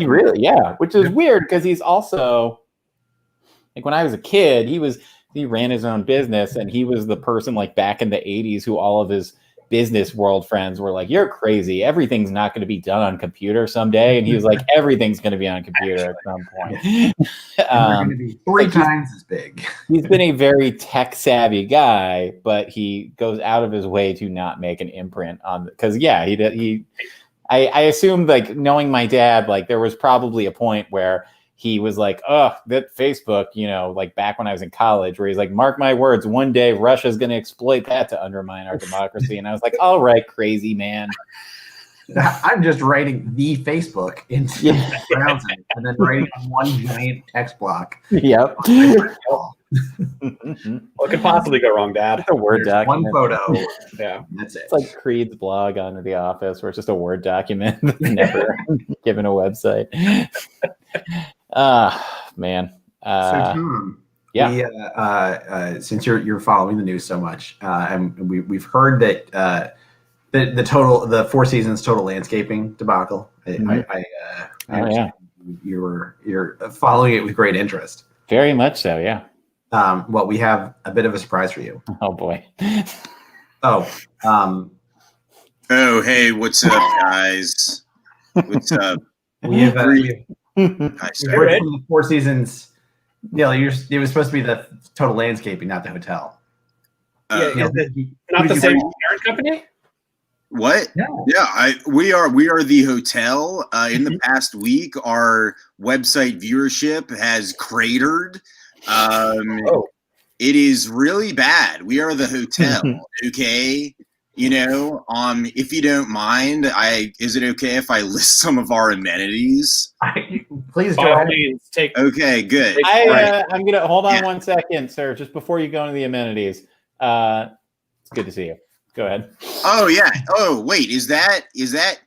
which is weird, because he's also, like, when I was a kid, he ran his own business, and he was the person, like, back in the 80s who all of his business world friends were like, you're crazy. Everything's not going to be done on computer someday. And he was like, everything's going to be on computer at some point. Going to be 3 times as big. He's been a very tech savvy guy, but he goes out of his way to not make an imprint on, because I assumed, like, knowing my dad, like, there was probably a point where he was like, that Facebook, like back when I was in college, where he's like, mark my words, one day Russia's going to exploit that to undermine our democracy. And I was like, all right, crazy man. I'm just writing the Facebook into the browser and then writing one giant text block. Yep. What could possibly go wrong, Dad? A Word document. One photo. Yeah. That's it. It's like Creed's blog on The Office, where it's just a Word document, never given a website. Man. So Tom, since you're following the news so much, and we've heard that the Four Seasons total landscaping debacle. You're following it with great interest. Very much so, yeah. Well, we have a bit of a surprise for you. Oh boy. Oh, hey, what's up, guys? What's up? We have Nice. we heard from the Four Seasons. It was supposed to be the total landscaping, not the hotel. Is it not the same parent company? What? Yeah. We are the hotel. In the past week, our website viewership has cratered. It is really bad. We are the hotel. Okay. If you don't mind, is it okay if I list some of our amenities? Please go ahead. Okay, good. I'm gonna hold on 1 second, sir. Just before you go into the amenities, it's good to see you. Go ahead. Oh yeah. Oh wait, is that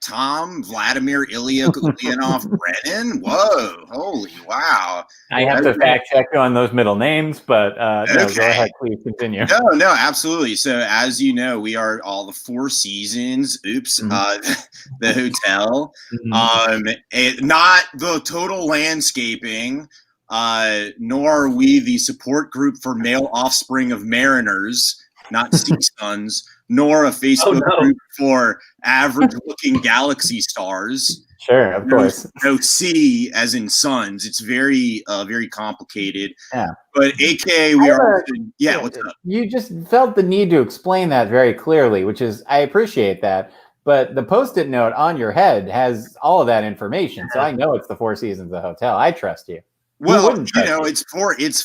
Tom Vladimir Ilya Ulyanov Brennan? Whoa! Holy wow! I have to fact check you on those middle names, but no, go ahead. Please continue. No, absolutely. So as you know, we are all the Four Seasons. Oops, the hotel. Not the total landscaping. Nor are we the support group for male offspring of mariners, not sea sons. Nor a Facebook group for average-looking galaxy stars. Sure, of course. No C as in suns. It's very, very complicated. Yeah. But AKA, we are. Yeah, what's up? You just felt the need to explain that very clearly, which is, I appreciate that. But the Post-it note on your head has all of that information, so I know it's the Four Seasons, the hotel. I trust you. Well, wouldn't you touch know, it? it's for it's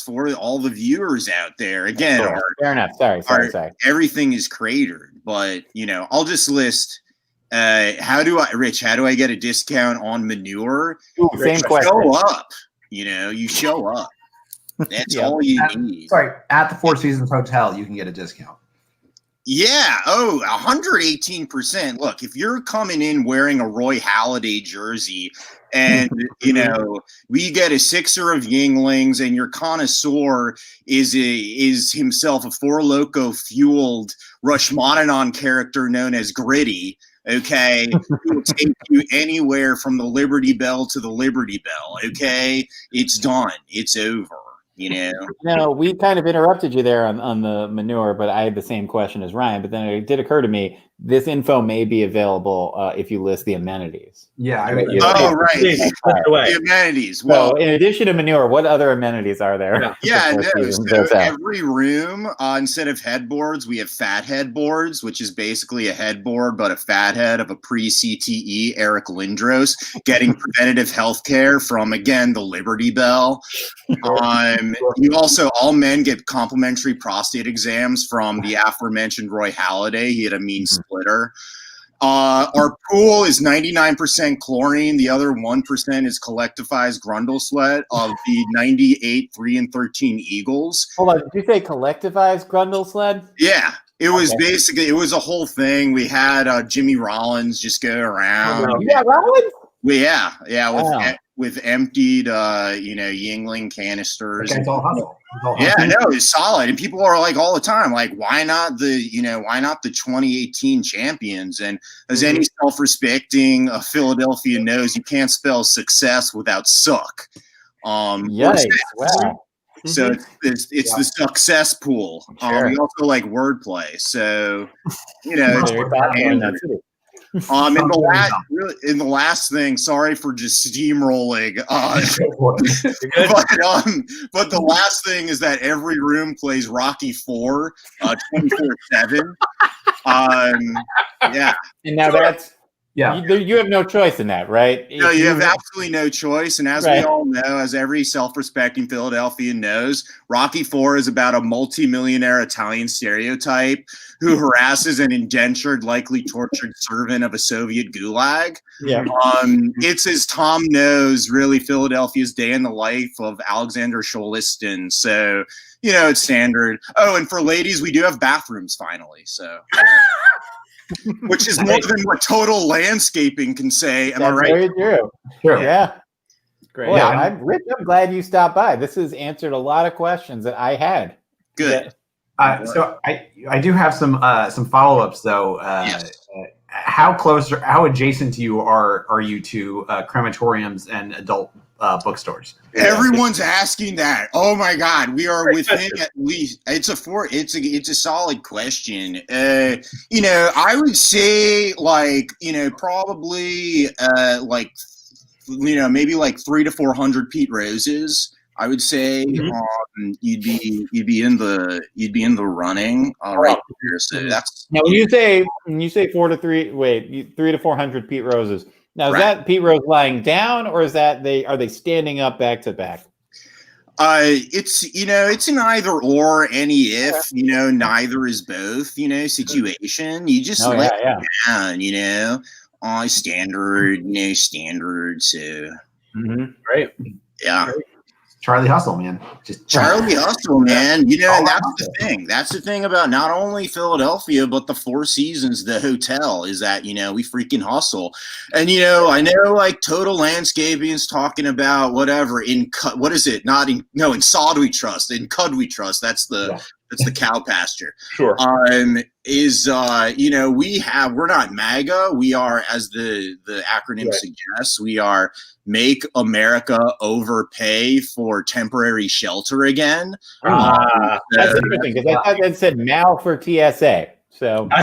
for all the viewers out there. Again, Sure. Fair enough. Sorry. everything is cratered, but you know, I'll just list. How do I get a discount on manure? Ooh, same question. Show up. You know, you show up. That's Yep. all you need. Sorry, at the Four Seasons Hotel, you can get a discount. Yeah. Oh, 118%. Look, if you're coming in wearing a Roy Halladay jersey and, you know, we get a sixer of Yinglings and your connoisseur is himself a Four Loko fueled Rashmananon character known as Gritty, okay, he will take you anywhere from the Liberty Bell to the Liberty Bell, okay? It's done. It's over. You know, No, we kind of interrupted you there on the manure, but I had the same question as Ryan. But then it did occur to me, this info may be available if you list the amenities. Yeah. right. The amenities. Well, so in addition to manure, what other amenities are there? Yeah, no. So every room, instead of headboards, we have fat headboards, which is basically a headboard, but a fat head of a pre-CTE Eric Lindros getting preventative health care from, again, the Liberty Bell. You also, all men get complimentary prostate exams from the aforementioned Roy Halladay. He had a mean splitter. Our pool is 99% chlorine. The other 1% is collectivized grundle sweat of the 98 3-13 Eagles. Hold on, did you say collectivized grundle sled? Yeah. It was basically, it was a whole thing. We had Jimmy Rollins just go around. Yeah, Rollins? With emptied, Yingling canisters. It's all hustle. Yeah, I know, it's solid. And people are like all the time, like, why not the 2018 champions? And as any self-respecting Philadelphia knows, you can't spell success without suck. Yikes, wow. So it's the success pool. Sure. We also like wordplay. So, you know, in the last thing, sorry for just steamrolling. But the last thing is that every room plays Rocky 4 24/7. Yeah. And now that's you have no choice in that, right? No, you have absolutely no choice. And as we all know, as every self-respecting Philadelphian knows, Rocky 4 is about a multimillionaire Italian stereotype who harasses an indentured, likely tortured servant of a Soviet gulag. Yeah. It's, as Tom knows, really Philadelphia's day in the life of Alexander Sholistin. So, you know, it's standard. Oh, and for ladies, we do have bathrooms finally. So. Which is more than what total landscaping can say. Am I right? Very true. Sure. Yeah. Great. Boy, Rich, I'm glad you stopped by. This has answered a lot of questions that I had. Good. So I do have some follow-ups though. Yes. How close or how adjacent to you are you to crematoriums and adult bookstores? Everyone's asking that. Oh my God, we are within at least. It's a solid question. You know, I would say probably maybe like 300 to 400 Pete Roses. I would say you'd be in the running right there. So that's now when you say 300 to 400 Pete Roses. Now is that Pete Rose lying down, or is that are they standing up back to back? It's an either or, any if, neither is both, situation. You just let it down, standard. So Right. Yeah. Charlie Hustle, man. Just Charlie Hustle, man. And that's the thing. That's the thing about not only Philadelphia, but the Four Seasons, the hotel, is that, we freaking hustle. And, I know like Total Landscaping is talking about whatever in sod we trust, in cud we trust. That's the cow pasture. Sure. We're not MAGA. We are, as the acronym suggests, we are Make America Overpay for Temporary Shelter Again. That's interesting because I thought that said now for TSA. So you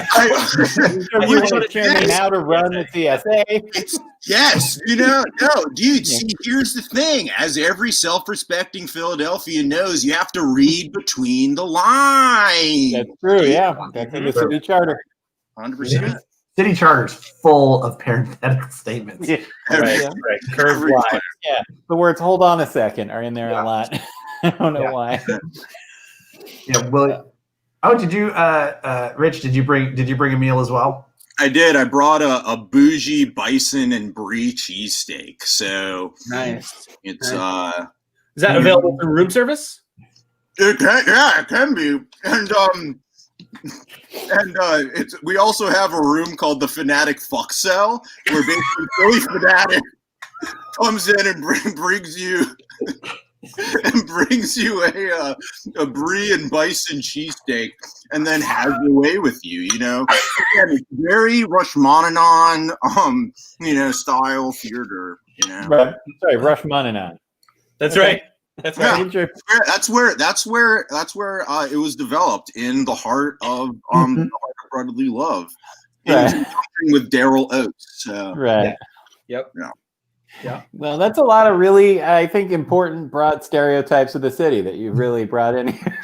want to chairman now to run the TSA? Yes, no, dude. See, here's the thing: as every self-respecting Philadelphian knows, you have to read between the lines. That's true. Yeah, that's in the city charter. 100%. City charter's full of parenthetical statements. Yeah. Right. Curved line. Yeah, the words "hold on a second" are in there Yeah. a lot. I don't know Yeah. why. Yeah. Well. Oh, did you, Rich? Did you bring a meal as well? I did. I brought a bougie bison and brie cheesesteak. So Nice. it's Is that available through room service? it can be. And it's we also have a room called the Fanatic Fuck Cell, where basically Philly Fanatic comes in and brings you a brie and bison cheesesteak, and then has your way with you. Again, it's very Rashomon, style theater. Right. Sorry, Rashomon. That's Okay. right. That's right. Yeah. That's where it was developed, in the heart of the heart of brotherly love, Right. with Daryl Oates. So. Right. Yep. Yeah. Well, that's a lot of really, I think, important broad stereotypes of the city that you've really brought in here.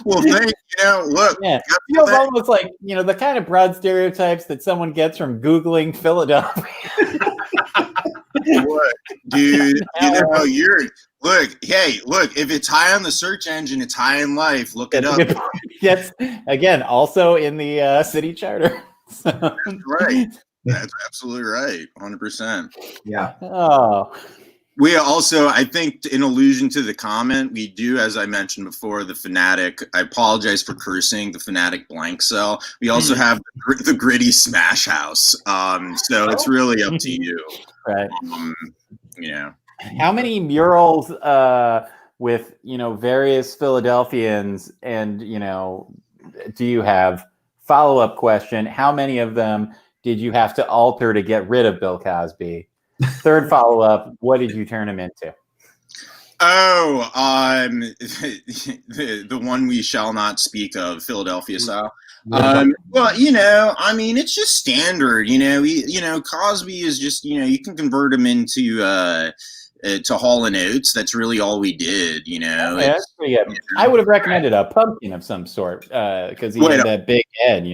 Well, look. Yeah, it feels almost like the kind of broad stereotypes that someone gets from Googling Philadelphia. What, dude? Look. If it's high on the search engine, it's high in life. Look it up. Yes, again, also in the city charter. So. That's right. That's absolutely right. 100%. Yeah. Oh. We also, I think, in allusion to the comment, we do, as I mentioned before, the Fanatic. I apologize for cursing. The Fanatic blank cell. We also have the Gritty Smash House. So it's really up to you. Right. How many murals with various Philadelphians, and do you have? Follow-up question: how many of them did you have to alter to get rid of Bill Cosby? Third follow-up: what did you turn him into? Oh, the one we shall not speak of, Philadelphia style. Well, it's just standard. Cosby is just you can convert him into to Hall and Oates. That's really all we did. Okay, that's pretty good. I would have recommended a pumpkin of some sort because he had that big head.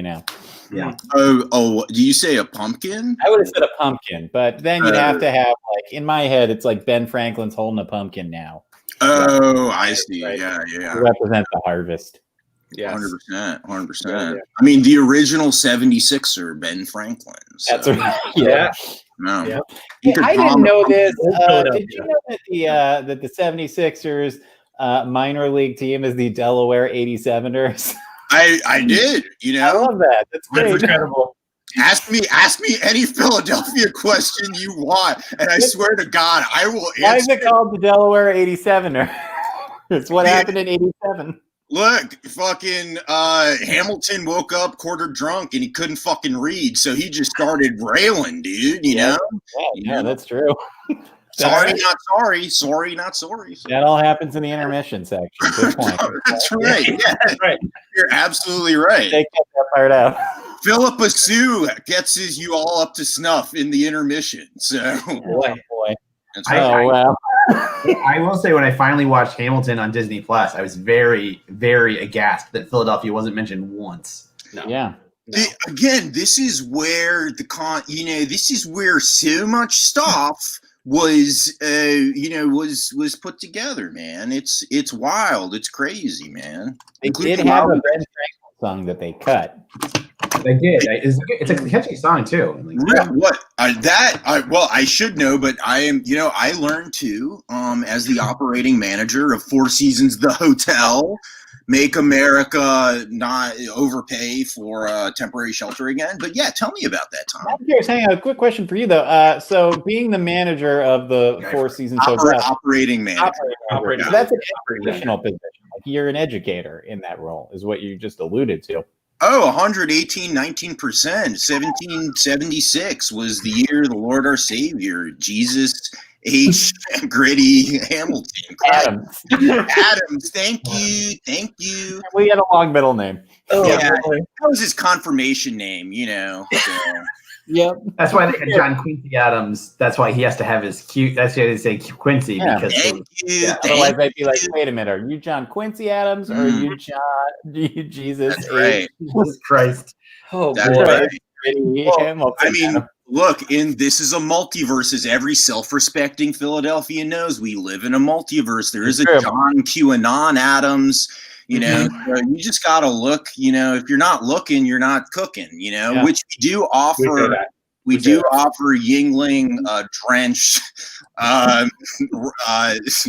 Yeah. Oh, do you say a pumpkin? I would have said a pumpkin, but then you'd have to have, like, in my head, it's like Ben Franklin's holding a pumpkin now. Oh, I see. Right. Yeah. To represent the harvest. Yes. 100%. Yeah. I mean, the original 76er, Ben Franklin. So. That's right. Yeah. No. Yeah. Yeah, I didn't know this. Philadelphia. Did you know that the 76ers minor league team is the Delaware 87ers? I did, I love that. That's great. That's incredible. Ask me any Philadelphia question you want, and I swear to God, I will answer. Why is it called the Delaware 87er? It's what happened in 87. Look, fucking Hamilton woke up quarter drunk and he couldn't fucking read, so he just started railing, dude. You know? Yeah, that's true. Sorry, not sorry. Sorry, not sorry. That all happens in the intermission section. Good point. That's right. Yeah, That's right. You're absolutely right. They kept that part out. Philippa Sue gets you all up to snuff in the intermission. So, Boy. that's Wow. I will say, when I finally watched Hamilton on Disney Plus, I was very, very aghast that Philadelphia wasn't mentioned once. No. Yeah. No. Again, this is where this is where so much stuff was put together, man. It's wild. It's crazy, man. They did have a Ben Franklin song that they cut. They did. It's a catchy song too. I should know, but I am. I learned too. As the operating manager of Four Seasons, the hotel, make America not overpay for temporary shelter again. But yeah, tell me about that, Tom. I'm curious. Hang on, a quick question for you though. So, being the manager of the Four Seasons hotel, operating manager. so that's an educational position. Like, you're an educator in that role, is what you just alluded to. Oh, 119%. 1776 was the year the Lord our Savior, Jesus H. Gritty Hamilton. Adams. Adams, thank you. We had a long middle name. Oh, Yeah. boy. That was his confirmation name, so. Yep. That's why they had John Quincy Adams. That's why he has to have his cute. That's why they say Quincy, Yeah. because Thank you. Otherwise, I'd be like, wait a minute, are you John Quincy Adams, or are you Jesus? That's right. Jesus Christ. Oh, That's boy. right. I mean, look, this is a multiverse, as every self-respecting Philadelphian knows. We live in a multiverse. There is a John QAnon Adams, so you just got to look, if you're not looking, you're not cooking, which we do offer. We do offer Yingling drenched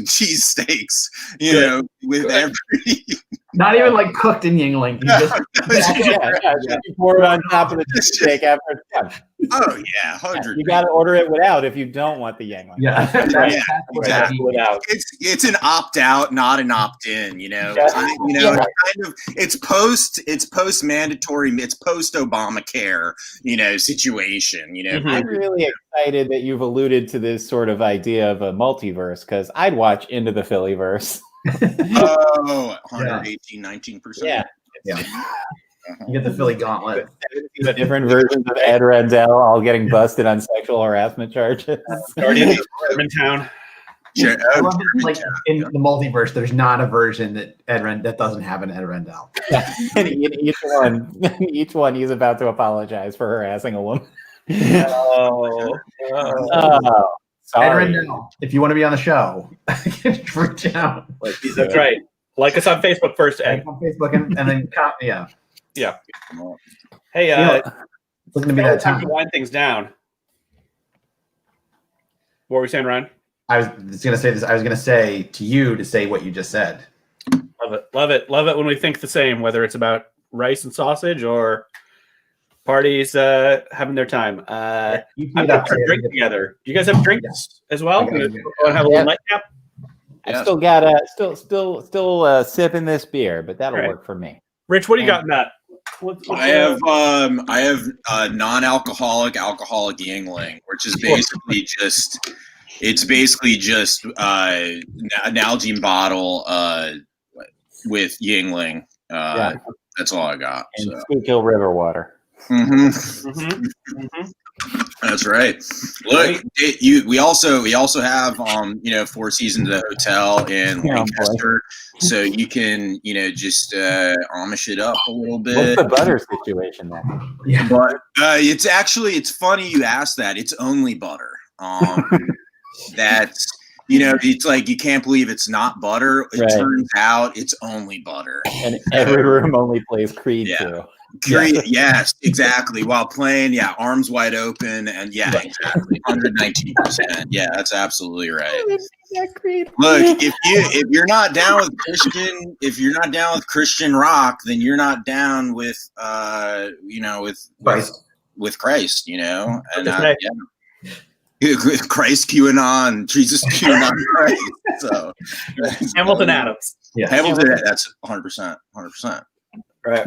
cheesesteaks, with every. Not even like cooked in Yingling. You just you pour it on top of the cheesesteak after it's done. Oh yeah, 100. You got to order it without if you don't want the Yingling. Yeah, exactly. Without. It's an opt out, not an opt in. It's post mandatory. It's post Obamacare. Situation. I'm really excited that you've alluded to this sort of idea of a multiverse, because I'd watch Into the Phillyverse. 118, 19%. Yeah. You get the Philly gauntlet. Different versions of Ed Rendell all getting busted on sexual harassment charges. Starting in Germantown. I love it, like in the multiverse, there's not a version that doesn't have an Ed Rendell. And each one he's about to apologize for harassing a woman. Ed Rendell, if you want to be on the show, reach out. That's right. Like us on Facebook first, Ed. On Facebook and then yeah. Hey, it's looking to be that time time to wind things down. What were we saying, Ryan? I was going to say this. I was going to say to you to say what you just said. Love it when we think the same, whether it's about rice and sausage or parties having their time. I'm going to drink together. Do you guys have drinks as well? Want to have a little nightcap? I still got still sipping this beer, but that'll work for me. Rich, what do you got in that? I have non-alcoholic Yingling, which is basically just an Nalgene bottle with Yingling. That's all I got. And Schuylkill River water. That's right. Look, we also have 4 Seasons at the hotel in Lancaster, so you can just Amish it up a little bit. What's the butter situation then? Yeah, but it's funny you asked that. It's only butter. That's it's like you can't believe it's not butter. It turns out it's only butter. And every room only plays Creed too. Creed, yes, exactly. While playing, arms wide open, and exactly, 119%. Yeah, that's absolutely right. Look, if you're not down with Christian rock, then you're not down with with Christ, and Christ QAnon, Jesus QAnon Christ. So Hamilton Adams. Yeah, Hamilton. That's 100%. Right.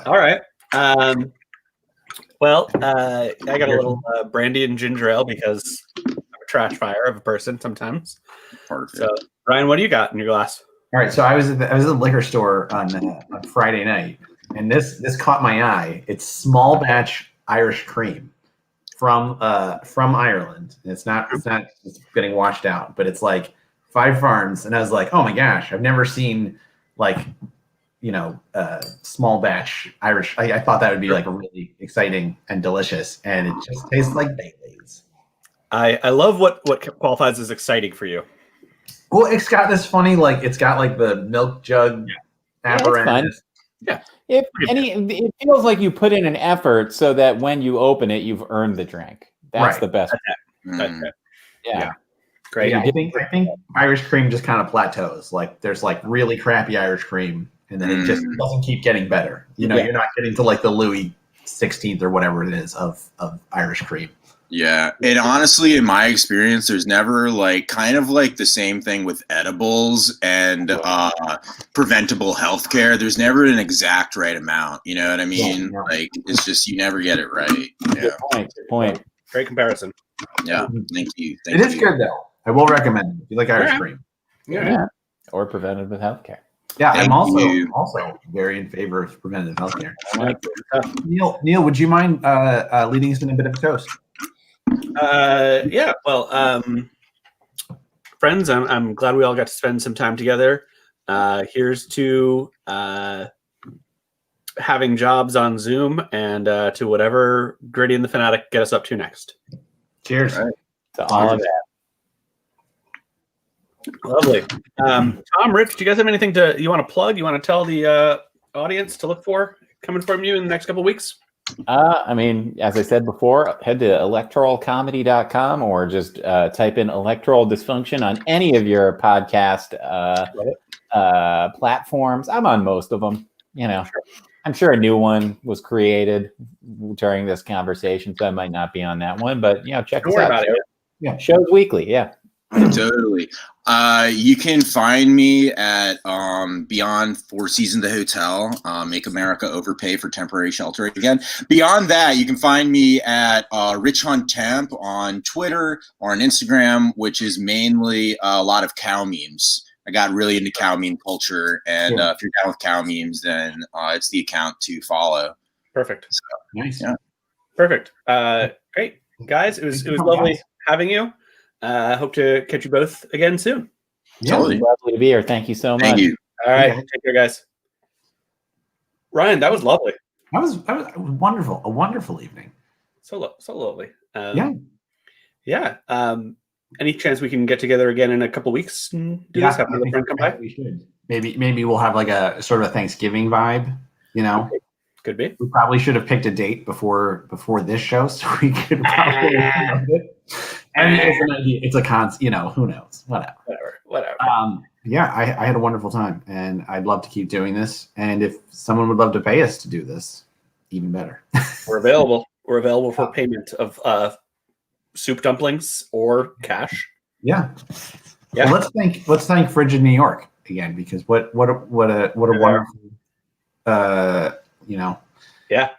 All right. I got a little brandy and ginger ale because I'm a trash fire of a person sometimes. Perfect. So, Ryan, what do you got in your glass? All right. So I was at the liquor store on Friday night, and this caught my eye. It's small batch Irish cream from Ireland. It's not it's getting washed out, but it's like 5 farms, and I was like, oh my gosh, I've never seen small batch Irish. I thought that would be like really exciting and delicious, and it just tastes like Baileys. I love what qualifies as exciting for you. Well, it's got this funny, it's got like the milk jug apparatus. It feels like you put in an effort so that when you open it, you've earned the drink. That's the best. Yeah. Great. Yeah, I think Irish cream just kind of plateaus. Like there's like really crappy Irish cream, and then it just doesn't keep getting better. You're not getting to like the Louis 16th or whatever it is of Irish cream. Yeah, and honestly, in my experience, there's never kind of the same thing with edibles and preventable healthcare. There's never an exact right amount. You know what I mean? Yeah. It's just you never get it right. Yeah. Good point. Great comparison. Yeah. Thank you. It is good though. I will recommend it if you like Irish cream. Yeah. Or preventative healthcare. Yeah, I'm also very in favor of preventative healthcare. Neil, would you mind leading us in a bit of a toast? Friends, I'm glad we all got to spend some time together. Here's to having jobs on Zoom, and to whatever Gritty and the Fanatic get us up to next. Cheers. All right. To all of that. Lovely. Tom, Rich, do you guys have anything you want to plug? You want to tell the audience to look for coming from you in the next couple of weeks? I mean, as I said before, head to electoralcomedy.com or just type in electoral dysfunction on any of your podcast platforms. I'm on most of them. I'm sure a new one was created during this conversation, so I might not be on that one. But check us out. Yeah, shows weekly. Yeah. Totally. You can find me at Beyond Four Seasons the Hotel, Make America Overpay for Temporary Shelter Again. Beyond that, you can find me at Rich Hunt Temp on Twitter or on Instagram, which is mainly a lot of cow memes. I got really into cow meme culture, and if you're down with cow memes, then it's the account to follow. Perfect. So, nice. Yeah. Perfect. Great, guys. It was lovely having you. Hope to catch you both again soon. Yeah, Totally. Lovely to be here. Thank you so much. Thank you. All right. Take care, guys. Ryan, that was lovely. That was wonderful. A wonderful evening. So lovely. Yeah. Any chance we can get together again in a couple weeks and do this? Have another friend come by? We should. Maybe we'll have like a sort of a Thanksgiving vibe. Could be. We probably should have picked a date before this show, so we could probably it. I mean, it's an idea. It's a who knows? Whatever. Yeah, I had a wonderful time, and I'd love to keep doing this. And if someone would love to pay us to do this, even better. We're available. We're available for payment of soup dumplings or cash. Yeah. Well, let's thank Frigid New York again, because what a wonderful Yeah.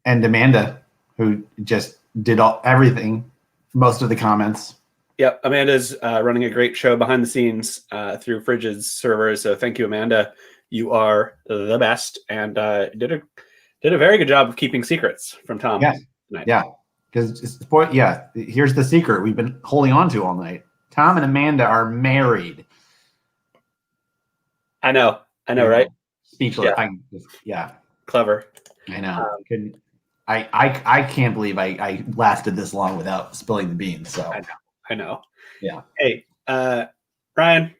And Amanda, who just did everything, most of the comments. Yep, Amanda's running a great show behind the scenes through Frigid's servers. So thank you, Amanda. You are the best, and did a very good job of keeping secrets from Tom. Yes. Tonight. Yeah, because here's the secret we've been holding on to all night. Tom and Amanda are married. I know, right? Speechless. Yeah. Clever. I know. I can't believe I lasted this long without spilling the beans. So I know. Yeah. Hey, Ryan,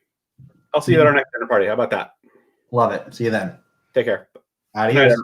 I'll see you at our next dinner party. How about that? Love it. See you then. Take care. Adios.